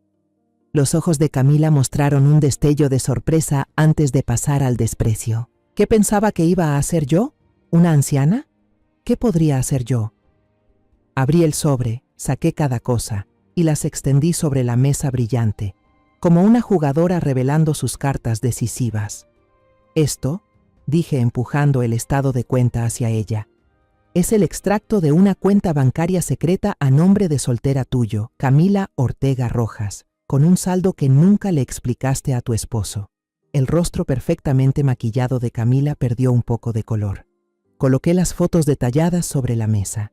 Los ojos de Camila mostraron un destello de sorpresa antes de pasar al desprecio. ¿Qué pensaba que iba a hacer yo? ¿Una anciana? ¿Qué podría hacer yo? Abrí el sobre, saqué cada cosa y las extendí sobre la mesa brillante, como una jugadora revelando sus cartas decisivas. «Esto», dije empujando el estado de cuenta hacia ella, «es el extracto de una cuenta bancaria secreta a nombre de soltera tuyo, Camila Ortega Rojas, con un saldo que nunca le explicaste a tu esposo». El rostro perfectamente maquillado de Camila perdió un poco de color. Coloqué las fotos detalladas sobre la mesa.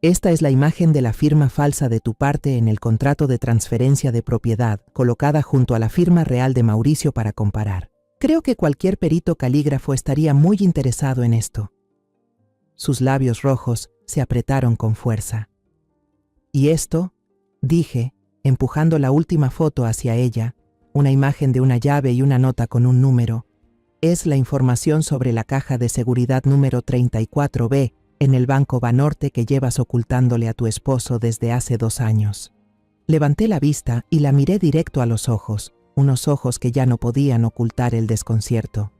«Esta es la imagen de la firma falsa de tu parte en el contrato de transferencia de propiedad, colocada junto a la firma real de Mauricio para comparar. Creo que cualquier perito calígrafo estaría muy interesado en esto». Sus labios rojos se apretaron con fuerza. «¿Y esto?», dije, empujando la última foto hacia ella, una imagen de una llave y una nota con un número. «Es la información sobre la caja de seguridad número 34B en el Banco Banorte que llevas ocultándole a tu esposo desde hace 2 años». Levanté la vista y la miré directo a los ojos, unos ojos que ya no podían ocultar el desconcierto.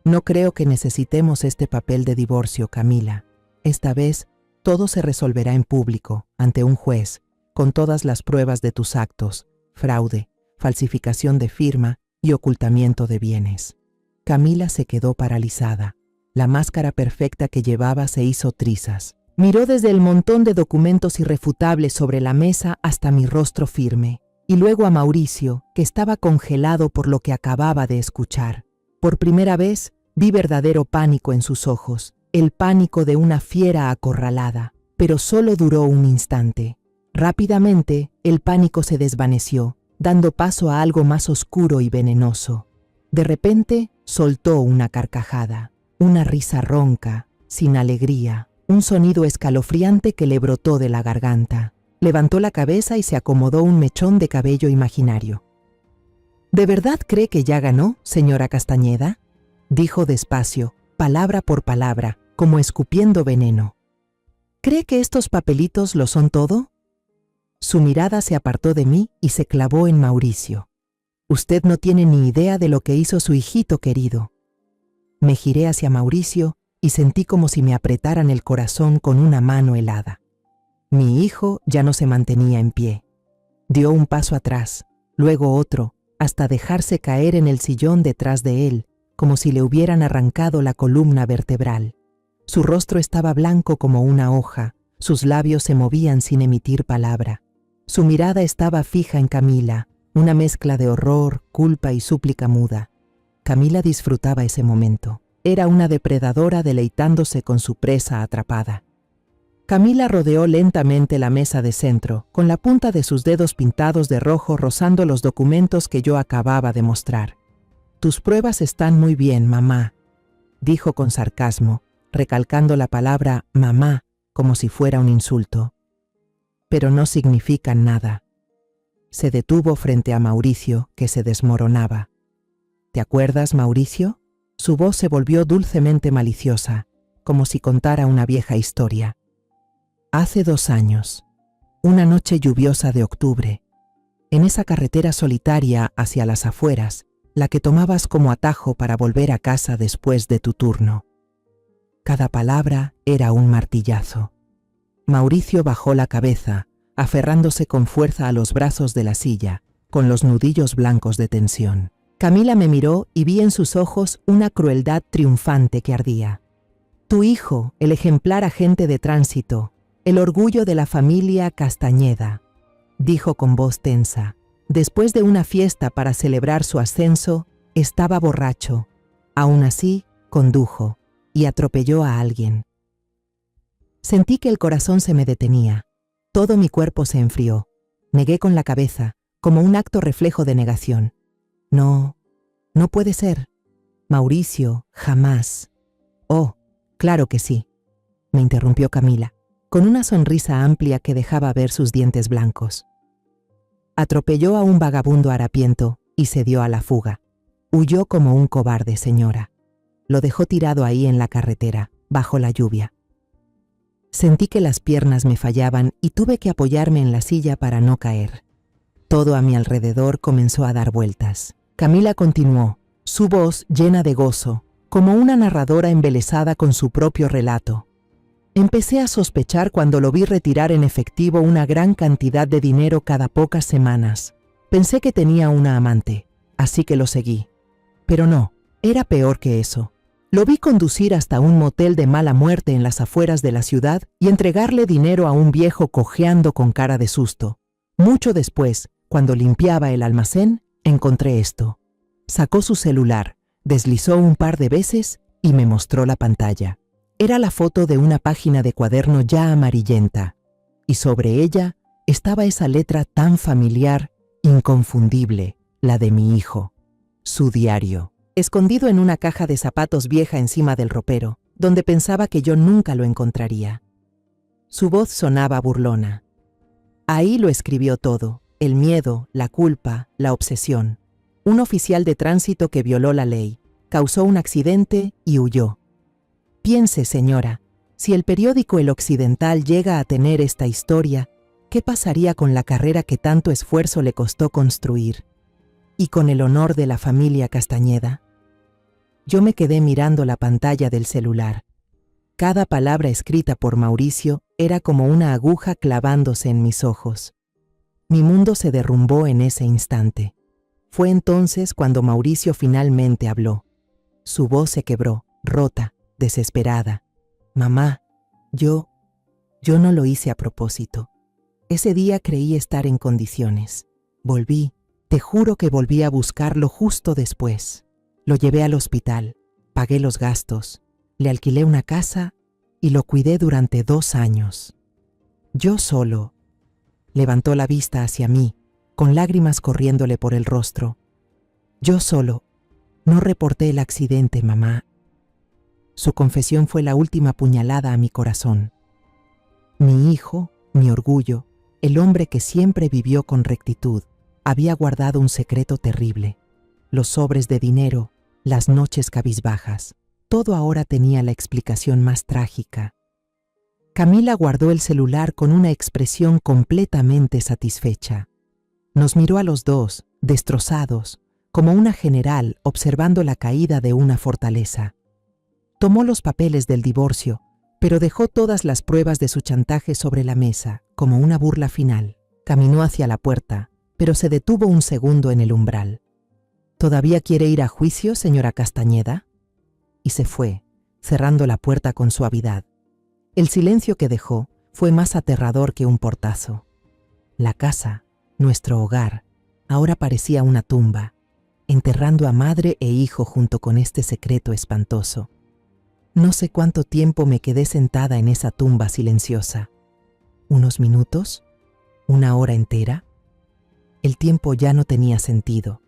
«No creo que necesitemos este papel de divorcio, Camila. Esta vez, todo se resolverá en público, ante un juez, con todas las pruebas de tus actos, fraude, falsificación de firma y ocultamiento de bienes». Camila se quedó paralizada. La máscara perfecta que llevaba se hizo trizas. Miró desde el montón de documentos irrefutables sobre la mesa hasta mi rostro firme, y luego a Mauricio, que estaba congelado por lo que acababa de escuchar. Por primera vez, vi verdadero pánico en sus ojos, el pánico de una fiera acorralada, pero solo duró un instante. Rápidamente, el pánico se desvaneció, dando paso a algo más oscuro y venenoso. De repente, soltó una carcajada, una risa ronca, sin alegría, un sonido escalofriante que le brotó de la garganta. Levantó la cabeza y se acomodó un mechón de cabello imaginario. «¿De verdad cree que ya ganó, señora Castañeda?», dijo despacio, palabra por palabra, como escupiendo veneno. «¿Cree que estos papelitos lo son todo?». Su mirada se apartó de mí y se clavó en Mauricio. «Usted no tiene ni idea de lo que hizo su hijito querido». Me giré hacia Mauricio y sentí como si me apretaran el corazón con una mano helada. Mi hijo ya no se mantenía en pie. Dio un paso atrás, luego otro, hasta dejarse caer en el sillón detrás de él, como si le hubieran arrancado la columna vertebral. Su rostro estaba blanco como una hoja, sus labios se movían sin emitir palabra. Su mirada estaba fija en Camila, una mezcla de horror, culpa y súplica muda. Camila disfrutaba ese momento. Era una depredadora deleitándose con su presa atrapada. Camila rodeó lentamente la mesa de centro, con la punta de sus dedos pintados de rojo rozando los documentos que yo acababa de mostrar. «Tus pruebas están muy bien, mamá», dijo con sarcasmo, recalcando la palabra mamá como si fuera un insulto. «Pero no significan nada». Se detuvo frente a Mauricio, que se desmoronaba. «¿Te acuerdas, Mauricio?». Su voz se volvió dulcemente maliciosa, como si contara una vieja historia. «Hace 2 años, una noche lluviosa de octubre, en esa carretera solitaria hacia las afueras, la que tomabas como atajo para volver a casa después de tu turno». Cada palabra era un martillazo. Mauricio bajó la cabeza, aferrándose con fuerza a los brazos de la silla, con los nudillos blancos de tensión. Camila me miró y vi en sus ojos una crueldad triunfante que ardía. «Tu hijo, el ejemplar agente de tránsito, el orgullo de la familia Castañeda», dijo con voz tensa. «Después de una fiesta para celebrar su ascenso, estaba borracho. Aún así, condujo, y atropelló a alguien. Sentí que el corazón se me detenía. Todo mi cuerpo se enfrió. Negué con la cabeza, como un acto reflejo de negación. No, no puede ser. Mauricio, jamás. Oh, claro que sí, me interrumpió Camila, con una sonrisa amplia que dejaba ver sus dientes blancos. Atropelló a un vagabundo harapiento y se dio a la fuga. Huyó como un cobarde, señora. Lo dejó tirado ahí en la carretera, bajo la lluvia. Sentí que las piernas me fallaban y tuve que apoyarme en la silla para no caer. Todo a mi alrededor comenzó a dar vueltas. Camila continuó, su voz llena de gozo, como una narradora embelesada con su propio relato. Empecé a sospechar cuando lo vi retirar en efectivo una gran cantidad de dinero cada pocas semanas. Pensé que tenía una amante, así que lo seguí. Pero no, era peor que eso. Lo vi conducir hasta un motel de mala muerte en las afueras de la ciudad y entregarle dinero a un viejo cojeando con cara de susto. Mucho después, cuando limpiaba el almacén, encontré esto. Sacó su celular, deslizó un par de veces y me mostró la pantalla. Era la foto de una página de cuaderno ya amarillenta, y sobre ella estaba esa letra tan familiar, inconfundible, la de mi hijo, su diario, escondido en una caja de zapatos vieja encima del ropero, donde pensaba que yo nunca lo encontraría. Su voz sonaba burlona. Ahí lo escribió todo, el miedo, la culpa, la obsesión. Un oficial de tránsito que violó la ley, causó un accidente y huyó. Piense, señora, si el periódico El Occidental llega a tener esta historia, ¿qué pasaría con la carrera que tanto esfuerzo le costó construir? ¿Y con el honor de la familia Castañeda? Yo me quedé mirando la pantalla del celular. Cada palabra escrita por Mauricio era como una aguja clavándose en mis ojos. Mi mundo se derrumbó en ese instante. Fue entonces cuando Mauricio finalmente habló. Su voz se quebró, rota, desesperada. Mamá, yo no lo hice a propósito. Ese día creí estar en condiciones. Volví, te juro que volví a buscarlo justo después. Lo llevé al hospital, pagué los gastos, le alquilé una casa y lo cuidé durante 2 años. Yo solo. Levantó la vista hacia mí, con lágrimas corriéndole por el rostro. Yo solo. No reporté el accidente, mamá. Su confesión fue la última puñalada a mi corazón. Mi hijo, mi orgullo, el hombre que siempre vivió con rectitud, había guardado un secreto terrible. Los sobres de dinero, las noches cabizbajas, todo ahora tenía la explicación más trágica. Camila guardó el celular con una expresión completamente satisfecha. Nos miró a los dos, destrozados, como una general observando la caída de una fortaleza. Tomó los papeles del divorcio, pero dejó todas las pruebas de su chantaje sobre la mesa, como una burla final. Caminó hacia la puerta, pero se detuvo un segundo en el umbral. ¿Todavía quiere ir a juicio, señora Castañeda? Y se fue, cerrando la puerta con suavidad. El silencio que dejó fue más aterrador que un portazo. La casa, nuestro hogar, ahora parecía una tumba, enterrando a madre e hijo junto con este secreto espantoso. No sé cuánto tiempo me quedé sentada en esa tumba silenciosa. ¿Unos minutos? ¿Una hora entera? El tiempo ya no tenía sentido.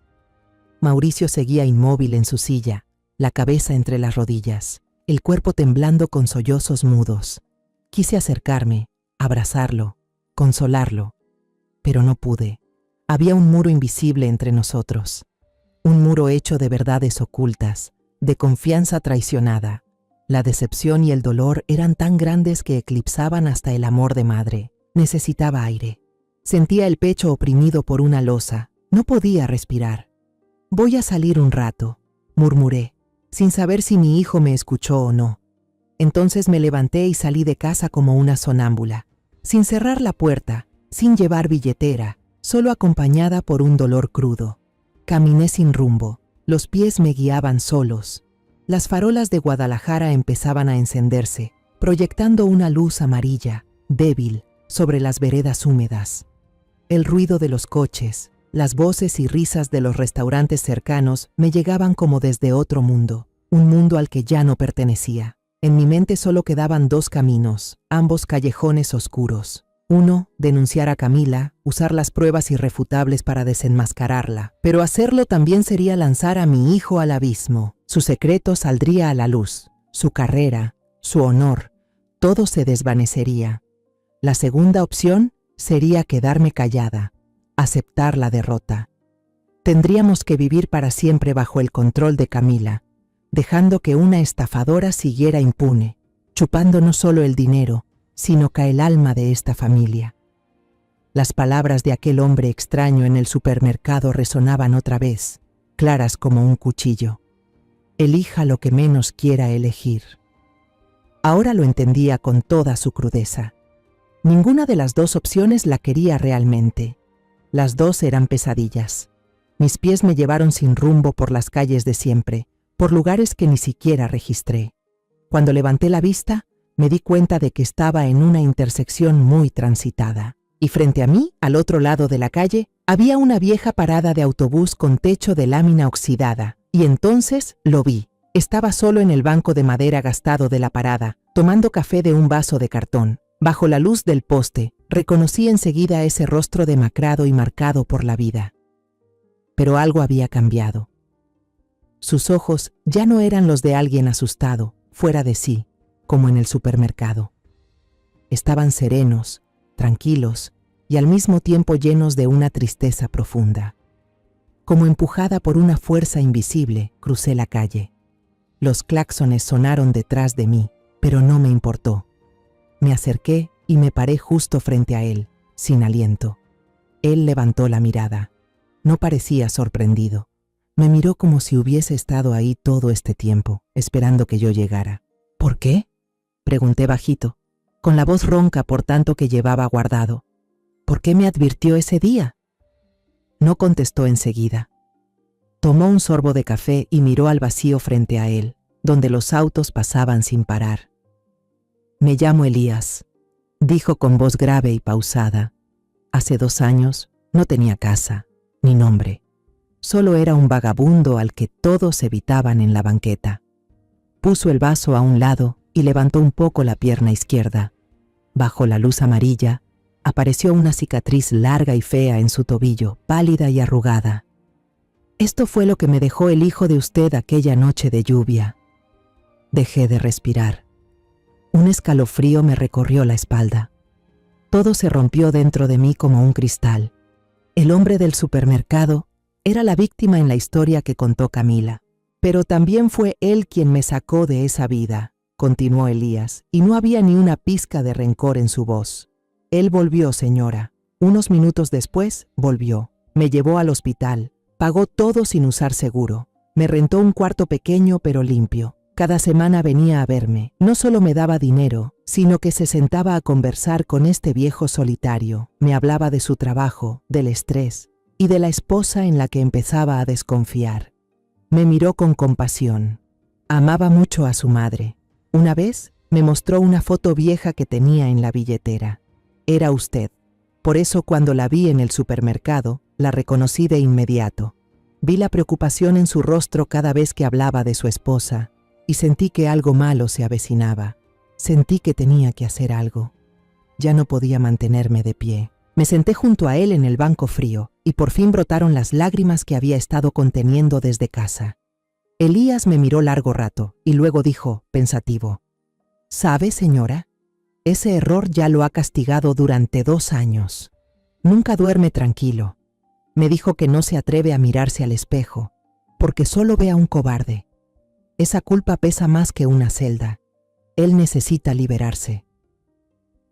Mauricio seguía inmóvil en su silla, la cabeza entre las rodillas, el cuerpo temblando con sollozos mudos. Quise acercarme, abrazarlo, consolarlo, pero no pude. Había un muro invisible entre nosotros, un muro hecho de verdades ocultas, de confianza traicionada. La decepción y el dolor eran tan grandes que eclipsaban hasta el amor de madre. Necesitaba aire. Sentía el pecho oprimido por una losa. No podía respirar. «Voy a salir un rato», murmuré, sin saber si mi hijo me escuchó o no. Entonces me levanté y salí de casa como una sonámbula, sin cerrar la puerta, sin llevar billetera, solo acompañada por un dolor crudo. Caminé sin rumbo, los pies me guiaban solos. Las farolas de Guadalajara empezaban a encenderse, proyectando una luz amarilla, débil, sobre las veredas húmedas. El ruido de los coches, las voces y risas de los restaurantes cercanos me llegaban como desde otro mundo, un mundo al que ya no pertenecía. En mi mente solo quedaban dos caminos, ambos callejones oscuros. Uno, denunciar a Camila, usar las pruebas irrefutables para desenmascararla. Pero hacerlo también sería lanzar a mi hijo al abismo. Su secreto saldría a la luz, su carrera, su honor, todo se desvanecería. La segunda opción sería quedarme callada, aceptar la derrota. Tendríamos que vivir para siempre bajo el control de Camila, dejando que una estafadora siguiera impune, chupando no solo el dinero, sino que el alma de esta familia. Las palabras de aquel hombre extraño en el supermercado resonaban otra vez, claras como un cuchillo. Elija lo que menos quiera elegir. Ahora lo entendía con toda su crudeza. Ninguna de las dos opciones la quería realmente. Las dos eran pesadillas. Mis pies me llevaron sin rumbo por las calles de siempre, por lugares que ni siquiera registré. Cuando levanté la vista, me di cuenta de que estaba en una intersección muy transitada. Y frente a mí, al otro lado de la calle, había una vieja parada de autobús con techo de lámina oxidada. Y entonces lo vi. Estaba solo en el banco de madera gastado de la parada, tomando café de un vaso de cartón. Bajo la luz del poste, reconocí enseguida ese rostro demacrado y marcado por la vida. Pero algo había cambiado. Sus ojos ya no eran los de alguien asustado, fuera de sí, como en el supermercado. Estaban serenos, tranquilos y al mismo tiempo llenos de una tristeza profunda. Como empujada por una fuerza invisible, crucé la calle. Los claxones sonaron detrás de mí, pero no me importó. Me acerqué y me paré justo frente a él, sin aliento. Él levantó la mirada. No parecía sorprendido. Me miró como si hubiese estado ahí todo este tiempo, esperando que yo llegara. ¿Por qué?, pregunté bajito, con la voz ronca por tanto que llevaba guardado. ¿Por qué me advirtió ese día? No contestó enseguida. Tomó un sorbo de café y miró al vacío frente a él, donde los autos pasaban sin parar. Me llamo Elías, dijo con voz grave y pausada. Hace 2 años no tenía casa, ni nombre. Solo era un vagabundo al que todos evitaban en la banqueta. Puso el vaso a un lado y levantó un poco la pierna izquierda. Bajo la luz amarilla, apareció una cicatriz larga y fea en su tobillo, pálida y arrugada. Esto fue lo que me dejó el hijo de usted aquella noche de lluvia. Dejé de respirar. Un escalofrío me recorrió la espalda. Todo se rompió dentro de mí como un cristal. El hombre del supermercado era la víctima en la historia que contó Camila. Pero también fue él quien me sacó de esa vida, continuó Elías, y no había ni una pizca de rencor en su voz. Él volvió, señora. Unos minutos después, volvió. Me llevó al hospital. Pagó todo sin usar seguro. Me rentó un cuarto pequeño pero limpio. Cada semana venía a verme. No solo me daba dinero, sino que se sentaba a conversar con este viejo solitario. Me hablaba de su trabajo, del estrés y de la esposa en la que empezaba a desconfiar. Me miró con compasión. Amaba mucho a su madre. Una vez me mostró una foto vieja que tenía en la billetera. Era usted. Por eso cuando la vi en el supermercado, la reconocí de inmediato. Vi la preocupación en su rostro cada vez que hablaba de su esposa y sentí que algo malo se avecinaba. Sentí que tenía que hacer algo. Ya no podía mantenerme de pie. Me senté junto a él en el banco frío y por fin brotaron las lágrimas que había estado conteniendo desde casa. Elías me miró largo rato y luego dijo, pensativo: ¿Sabe, señora? Ese error ya lo ha castigado durante 2 años. Nunca duerme tranquilo. Me dijo que no se atreve a mirarse al espejo, porque solo ve a un cobarde. Esa culpa pesa más que una celda. Él necesita liberarse.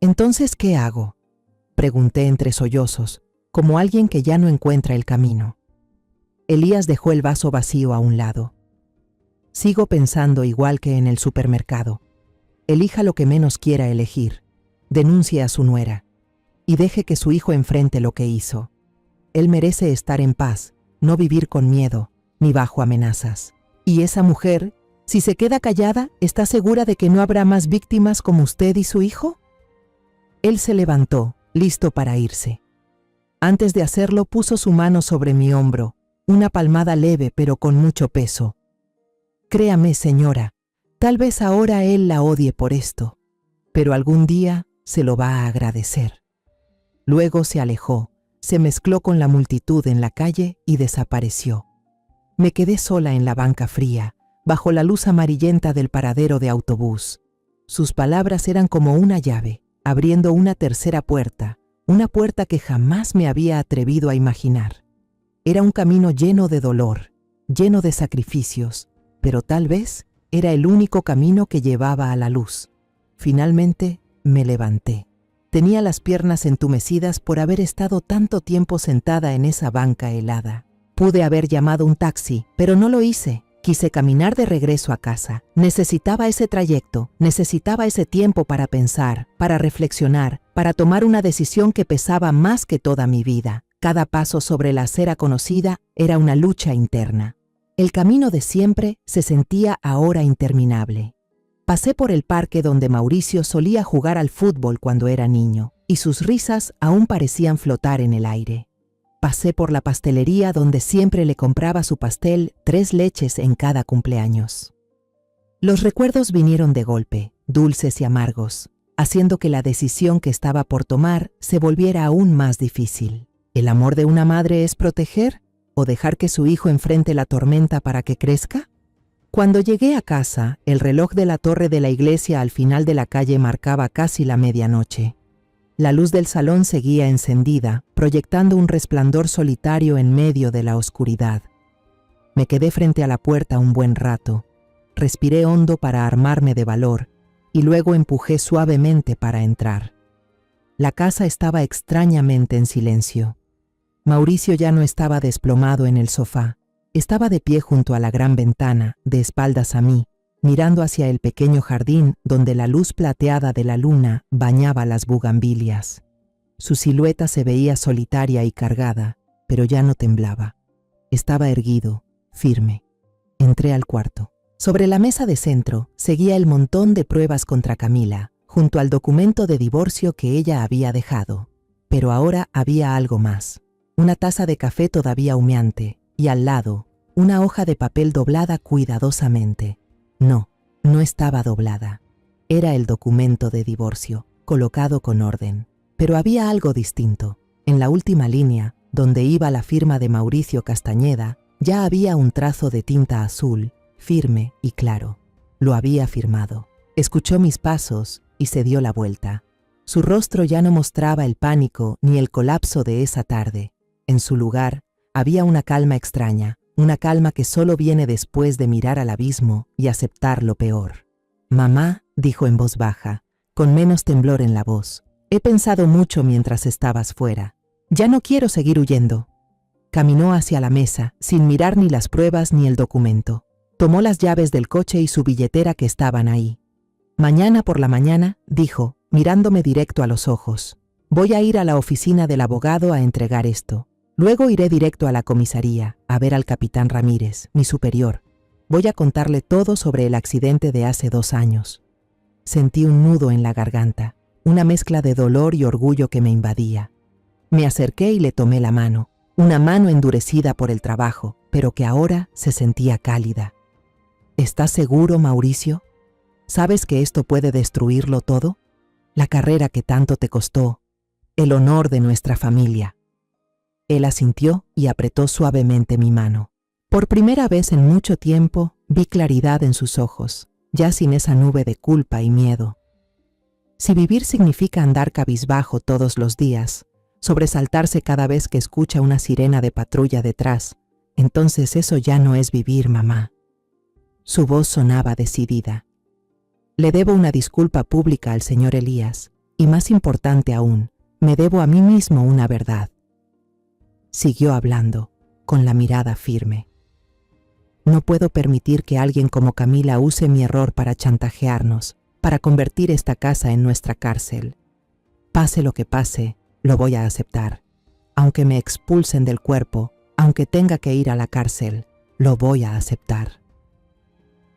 ¿Entonces qué hago?, pregunté entre sollozos, como alguien que ya no encuentra el camino. Elías dejó el vaso vacío a un lado. Sigo pensando igual que en el supermercado. Elija lo que menos quiera elegir. Denuncie a su nuera. Y deje que su hijo enfrente lo que hizo. Él merece estar en paz, no vivir con miedo, ni bajo amenazas. Y esa mujer, si se queda callada, ¿está segura de que no habrá más víctimas como usted y su hijo? Él se levantó, listo para irse. Antes de hacerlo, puso su mano sobre mi hombro, una palmada leve pero con mucho peso. Créame, señora, Tal vez ahora él la odie por esto, pero algún día se lo va a agradecer. Luego se alejó, se mezcló con la multitud en la calle y desapareció. Me quedé sola en la banca fría, bajo la luz amarillenta del paradero de autobús. Sus palabras eran como una llave, abriendo una tercera puerta, una puerta que jamás me había atrevido a imaginar. Era un camino lleno de dolor, lleno de sacrificios, pero tal vez era el único camino que llevaba a la luz. Finalmente me levanté. Tenía las piernas entumecidas por haber estado tanto tiempo sentada en esa banca helada. Pude haber llamado un taxi, pero no lo hice. Quise caminar de regreso a casa. Necesitaba ese trayecto, necesitaba ese tiempo para pensar, para reflexionar, para tomar una decisión que pesaba más que toda mi vida. Cada paso sobre la acera conocida era una lucha interna. El camino de siempre se sentía ahora interminable. Pasé por el parque donde Mauricio solía jugar al fútbol cuando era niño, y sus risas aún parecían flotar en el aire. Pasé por la pastelería donde siempre le compraba su pastel 3 leches en cada cumpleaños. Los recuerdos vinieron de golpe, dulces y amargos, haciendo que la decisión que estaba por tomar se volviera aún más difícil. ¿El amor de una madre es proteger o dejar que su hijo enfrente la tormenta para que crezca? Cuando llegué a casa, el reloj de la torre de la iglesia al final de la calle marcaba casi la medianoche. La luz del salón seguía encendida, proyectando un resplandor solitario en medio de la oscuridad. Me quedé frente a la puerta un buen rato. Respiré hondo para armarme de valor y luego empujé suavemente para entrar. La casa estaba extrañamente en silencio. Mauricio ya no estaba desplomado en el sofá. Estaba de pie junto a la gran ventana, de espaldas a mí, mirando hacia el pequeño jardín donde la luz plateada de la luna bañaba las bugambilias. Su silueta se veía solitaria y cargada, pero ya no temblaba. Estaba erguido, firme. Entré al cuarto. Sobre la mesa de centro seguía el montón de pruebas contra Camila, junto al documento de divorcio que ella había dejado. Pero ahora había algo más. Una taza de café todavía humeante, y al lado, una hoja de papel doblada cuidadosamente. No, no estaba doblada. Era el documento de divorcio, colocado con orden. Pero había algo distinto. En la última línea, donde iba la firma de Mauricio Castañeda, ya había un trazo de tinta azul, firme y claro. Lo había firmado. Escuchó mis pasos y se dio la vuelta. Su rostro ya no mostraba el pánico ni el colapso de esa tarde. En su lugar, había una calma extraña. Una calma que solo viene después de mirar al abismo y aceptar lo peor. «Mamá», dijo en voz baja, con menos temblor en la voz, «he pensado mucho mientras estabas fuera. Ya no quiero seguir huyendo». Caminó hacia la mesa, sin mirar ni las pruebas ni el documento. Tomó las llaves del coche y su billetera que estaban ahí. «Mañana por la mañana», dijo, mirándome directo a los ojos, «voy a ir a la oficina del abogado a entregar esto. Luego iré directo a la comisaría, a ver al capitán Ramírez, mi superior. Voy a contarle todo sobre el accidente de hace 2 años. Sentí un nudo en la garganta, una mezcla de dolor y orgullo que me invadía. Me acerqué y le tomé la mano, una mano endurecida por el trabajo, pero que ahora se sentía cálida. ¿Estás seguro, Mauricio? ¿Sabes que esto puede destruirlo todo? La carrera que tanto te costó, el honor de nuestra familia. Él asintió y apretó suavemente mi mano. Por primera vez en mucho tiempo vi claridad en sus ojos, ya sin esa nube de culpa y miedo. Si vivir significa andar cabizbajo todos los días, sobresaltarse cada vez que escucha una sirena de patrulla detrás, entonces eso ya no es vivir, mamá. Su voz sonaba decidida. Le debo una disculpa pública al señor Elías, y más importante aún, me debo a mí mismo una verdad. Siguió hablando, con la mirada firme. No puedo permitir que alguien como Camila use mi error para chantajearnos, para convertir esta casa en nuestra cárcel. Pase lo que pase, lo voy a aceptar. Aunque me expulsen del cuerpo, aunque tenga que ir a la cárcel, lo voy a aceptar.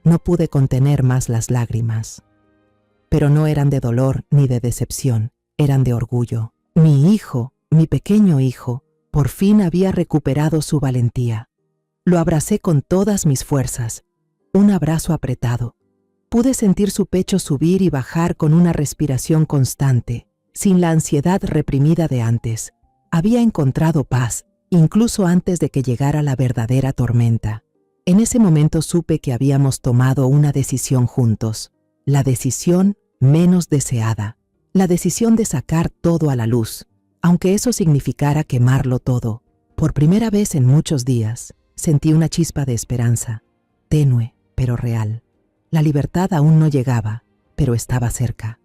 No pude contener más las lágrimas. Pero no eran de dolor ni de decepción, eran de orgullo. Mi hijo, mi pequeño hijo, por fin había recuperado su valentía. Lo abracé con todas mis fuerzas, un abrazo apretado. Pude sentir su pecho subir y bajar con una respiración constante, sin la ansiedad reprimida de antes. Había encontrado paz, incluso antes de que llegara la verdadera tormenta. En ese momento supe que habíamos tomado una decisión juntos, la decisión menos deseada, la decisión de sacar todo a la luz, aunque eso significara quemarlo todo. Por primera vez en muchos días, sentí una chispa de esperanza, tenue pero real. La libertad aún no llegaba, pero estaba cerca.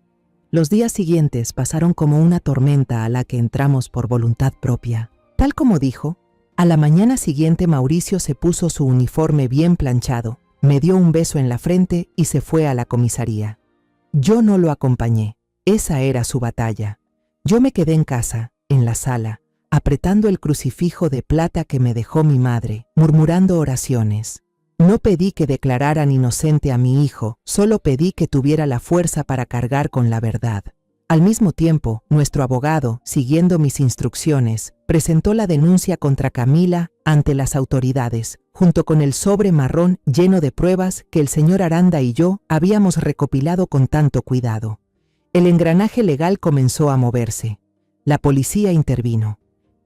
Los días siguientes pasaron como una tormenta a la que entramos por voluntad propia. Tal como dijo, a la mañana siguiente Mauricio se puso su uniforme bien planchado, me dio un beso en la frente y se fue a la comisaría. Yo no lo acompañé, esa era su batalla. Yo me quedé en casa, en la sala, apretando el crucifijo de plata que me dejó mi madre, murmurando oraciones. No pedí que declararan inocente a mi hijo, solo pedí que tuviera la fuerza para cargar con la verdad. Al mismo tiempo, nuestro abogado, siguiendo mis instrucciones, presentó la denuncia contra Camila ante las autoridades, junto con el sobre marrón lleno de pruebas que el señor Aranda y yo habíamos recopilado con tanto cuidado. El engranaje legal comenzó a moverse. La policía intervino.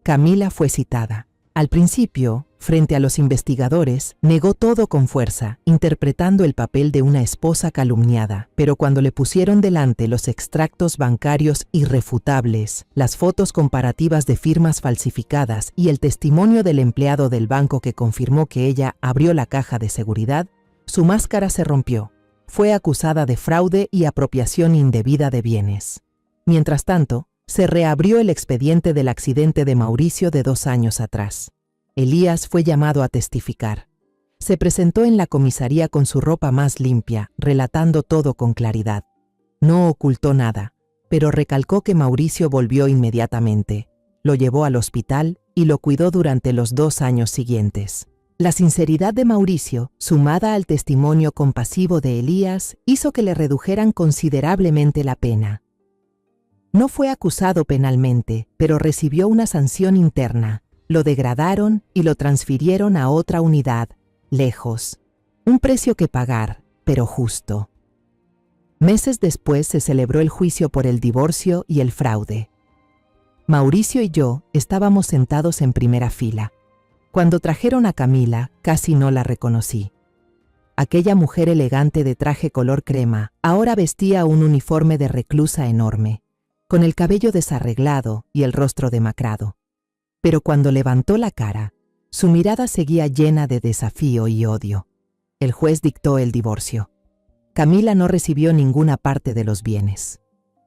Camila fue citada. Al principio, frente a los investigadores, negó todo con fuerza, interpretando el papel de una esposa calumniada. Pero cuando le pusieron delante los extractos bancarios irrefutables, las fotos comparativas de firmas falsificadas y el testimonio del empleado del banco que confirmó que ella abrió la caja de seguridad, su máscara se rompió. Fue acusada de fraude y apropiación indebida de bienes. Mientras tanto, se reabrió el expediente del accidente de Mauricio de 2 años atrás. Elías fue llamado a testificar. Se presentó en la comisaría con su ropa más limpia, relatando todo con claridad. No ocultó nada, pero recalcó que Mauricio volvió inmediatamente. Lo llevó al hospital y lo cuidó durante los 2 años siguientes. La sinceridad de Mauricio, sumada al testimonio compasivo de Elías, hizo que le redujeran considerablemente la pena. No fue acusado penalmente, pero recibió una sanción interna. Lo degradaron y lo transfirieron a otra unidad, lejos. Un precio que pagar, pero justo. Meses después se celebró el juicio por el divorcio y el fraude. Mauricio y yo estábamos sentados en primera fila. Cuando trajeron a Camila, casi no la reconocí. Aquella mujer elegante de traje color crema ahora vestía un uniforme de reclusa enorme, con el cabello desarreglado y el rostro demacrado. Pero cuando levantó la cara, su mirada seguía llena de desafío y odio. El juez dictó el divorcio. Camila no recibió ninguna parte de los bienes.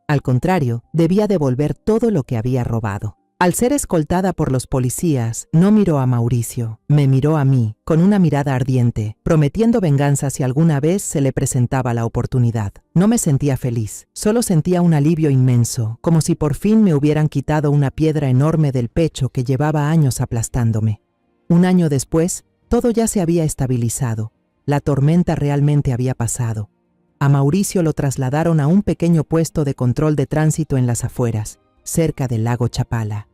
Al contrario, debía devolver todo lo que había robado. Al ser escoltada por los policías, no miró a Mauricio, me miró a mí, con una mirada ardiente, prometiendo venganza si alguna vez se le presentaba la oportunidad. No me sentía feliz, solo sentía un alivio inmenso, como si por fin me hubieran quitado una piedra enorme del pecho que llevaba años aplastándome. 1 año después, todo ya se había estabilizado. La tormenta realmente había pasado. A Mauricio lo trasladaron a un pequeño puesto de control de tránsito en las afueras, cerca del lago Chapala.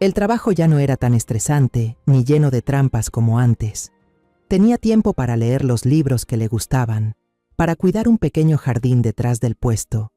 El trabajo ya no era tan estresante ni lleno de trampas como antes. Tenía tiempo para leer los libros que le gustaban, para cuidar un pequeño jardín detrás del puesto.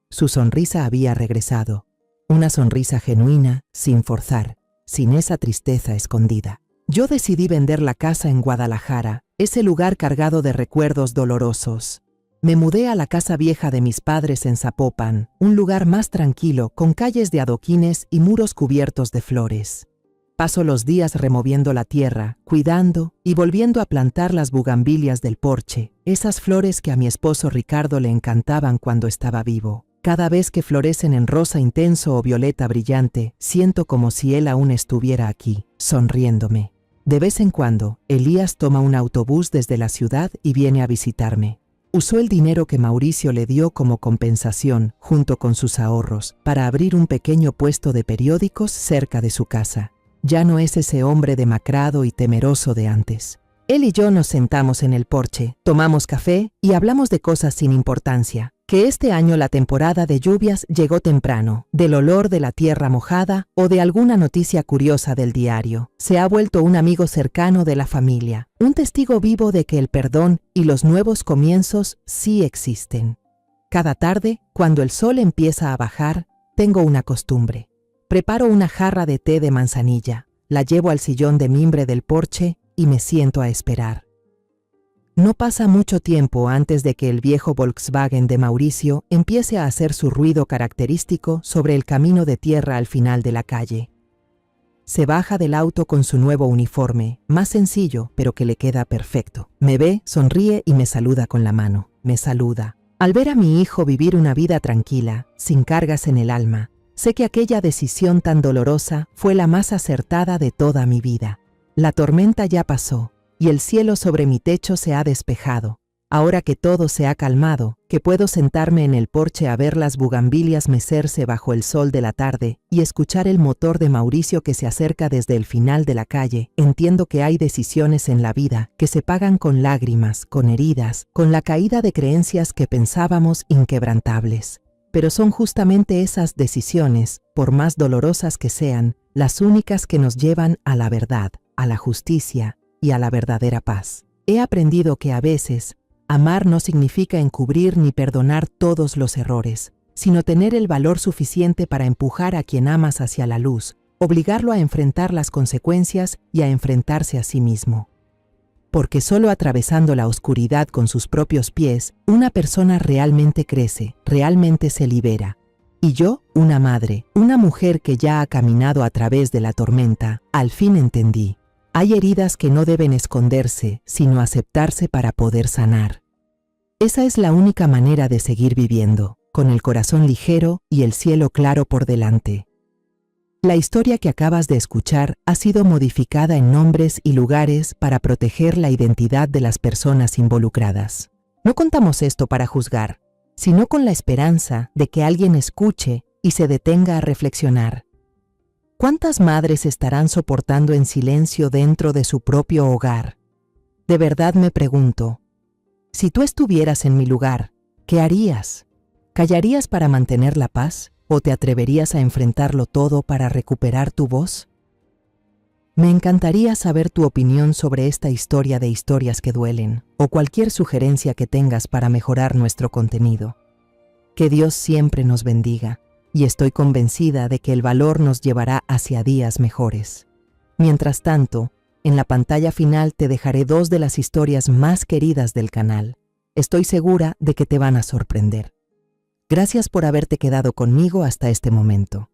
Su sonrisa había regresado, una sonrisa genuina, sin forzar, sin esa tristeza escondida. Yo decidí vender la casa en Guadalajara, ese lugar cargado de recuerdos dolorosos. Me mudé a la casa vieja de mis padres en Zapopan, un lugar más tranquilo, con calles de adoquines y muros cubiertos de flores. Paso los días removiendo la tierra, cuidando y volviendo a plantar las bugambilias del porche, esas flores que a mi esposo Ricardo le encantaban cuando estaba vivo. Cada vez que florecen en rosa intenso o violeta brillante, siento como si él aún estuviera aquí, sonriéndome. De vez en cuando, Elías toma un autobús desde la ciudad y viene a visitarme. Usó el dinero que Mauricio le dio como compensación, junto con sus ahorros, para abrir un pequeño puesto de periódicos cerca de su casa. Ya no es ese hombre demacrado y temeroso de antes. Él y yo nos sentamos en el porche, tomamos café y hablamos de cosas sin importancia. Que este año la temporada de lluvias llegó temprano, del olor de la tierra mojada o de alguna noticia curiosa del diario. Se ha vuelto un amigo cercano de la familia, un testigo vivo de que el perdón y los nuevos comienzos sí existen. Cada tarde, cuando el sol empieza a bajar, tengo una costumbre. Preparo una jarra de té de manzanilla, la llevo al sillón de mimbre del porche y me siento a esperar. No pasa mucho tiempo antes de que el viejo Volkswagen de Mauricio empiece a hacer su ruido característico sobre el camino de tierra al final de la calle. Se baja del auto con su nuevo uniforme, más sencillo, pero que le queda perfecto. Me ve, sonríe y me saluda con la mano. Me saluda. Al ver a mi hijo vivir una vida tranquila, sin cargas en el alma, sé que aquella decisión tan dolorosa fue la más acertada de toda mi vida. La tormenta ya pasó. Y el cielo sobre mi techo se ha despejado. Ahora que todo se ha calmado, que puedo sentarme en el porche a ver las bugambilias mecerse bajo el sol de la tarde y escuchar el motor de Mauricio que se acerca desde el final de la calle, entiendo que hay decisiones en la vida que se pagan con lágrimas, con heridas, con la caída de creencias que pensábamos inquebrantables. Pero son justamente esas decisiones, por más dolorosas que sean, las únicas que nos llevan a la verdad, a la justicia y a la verdadera paz. He aprendido que a veces, amar no significa encubrir ni perdonar todos los errores, sino tener el valor suficiente para empujar a quien amas hacia la luz, obligarlo a enfrentar las consecuencias y a enfrentarse a sí mismo. Porque solo atravesando la oscuridad con sus propios pies, una persona realmente crece, realmente se libera. Y yo, una madre, una mujer que ya ha caminado a través de la tormenta, al fin entendí. Hay heridas que no deben esconderse, sino aceptarse para poder sanar. Esa es la única manera de seguir viviendo, con el corazón ligero y el cielo claro por delante. La historia que acabas de escuchar ha sido modificada en nombres y lugares para proteger la identidad de las personas involucradas. No contamos esto para juzgar, sino con la esperanza de que alguien escuche y se detenga a reflexionar. ¿Cuántas madres estarán soportando en silencio dentro de su propio hogar? De verdad me pregunto, si tú estuvieras en mi lugar, ¿qué harías? ¿Callarías para mantener la paz o te atreverías a enfrentarlo todo para recuperar tu voz? Me encantaría saber tu opinión sobre esta historia de historias que duelen o cualquier sugerencia que tengas para mejorar nuestro contenido. Que Dios siempre nos bendiga. Y estoy convencida de que el valor nos llevará hacia días mejores. Mientras tanto, en la pantalla final te dejaré 2 de las historias más queridas del canal. Estoy segura de que te van a sorprender. Gracias por haberte quedado conmigo hasta este momento.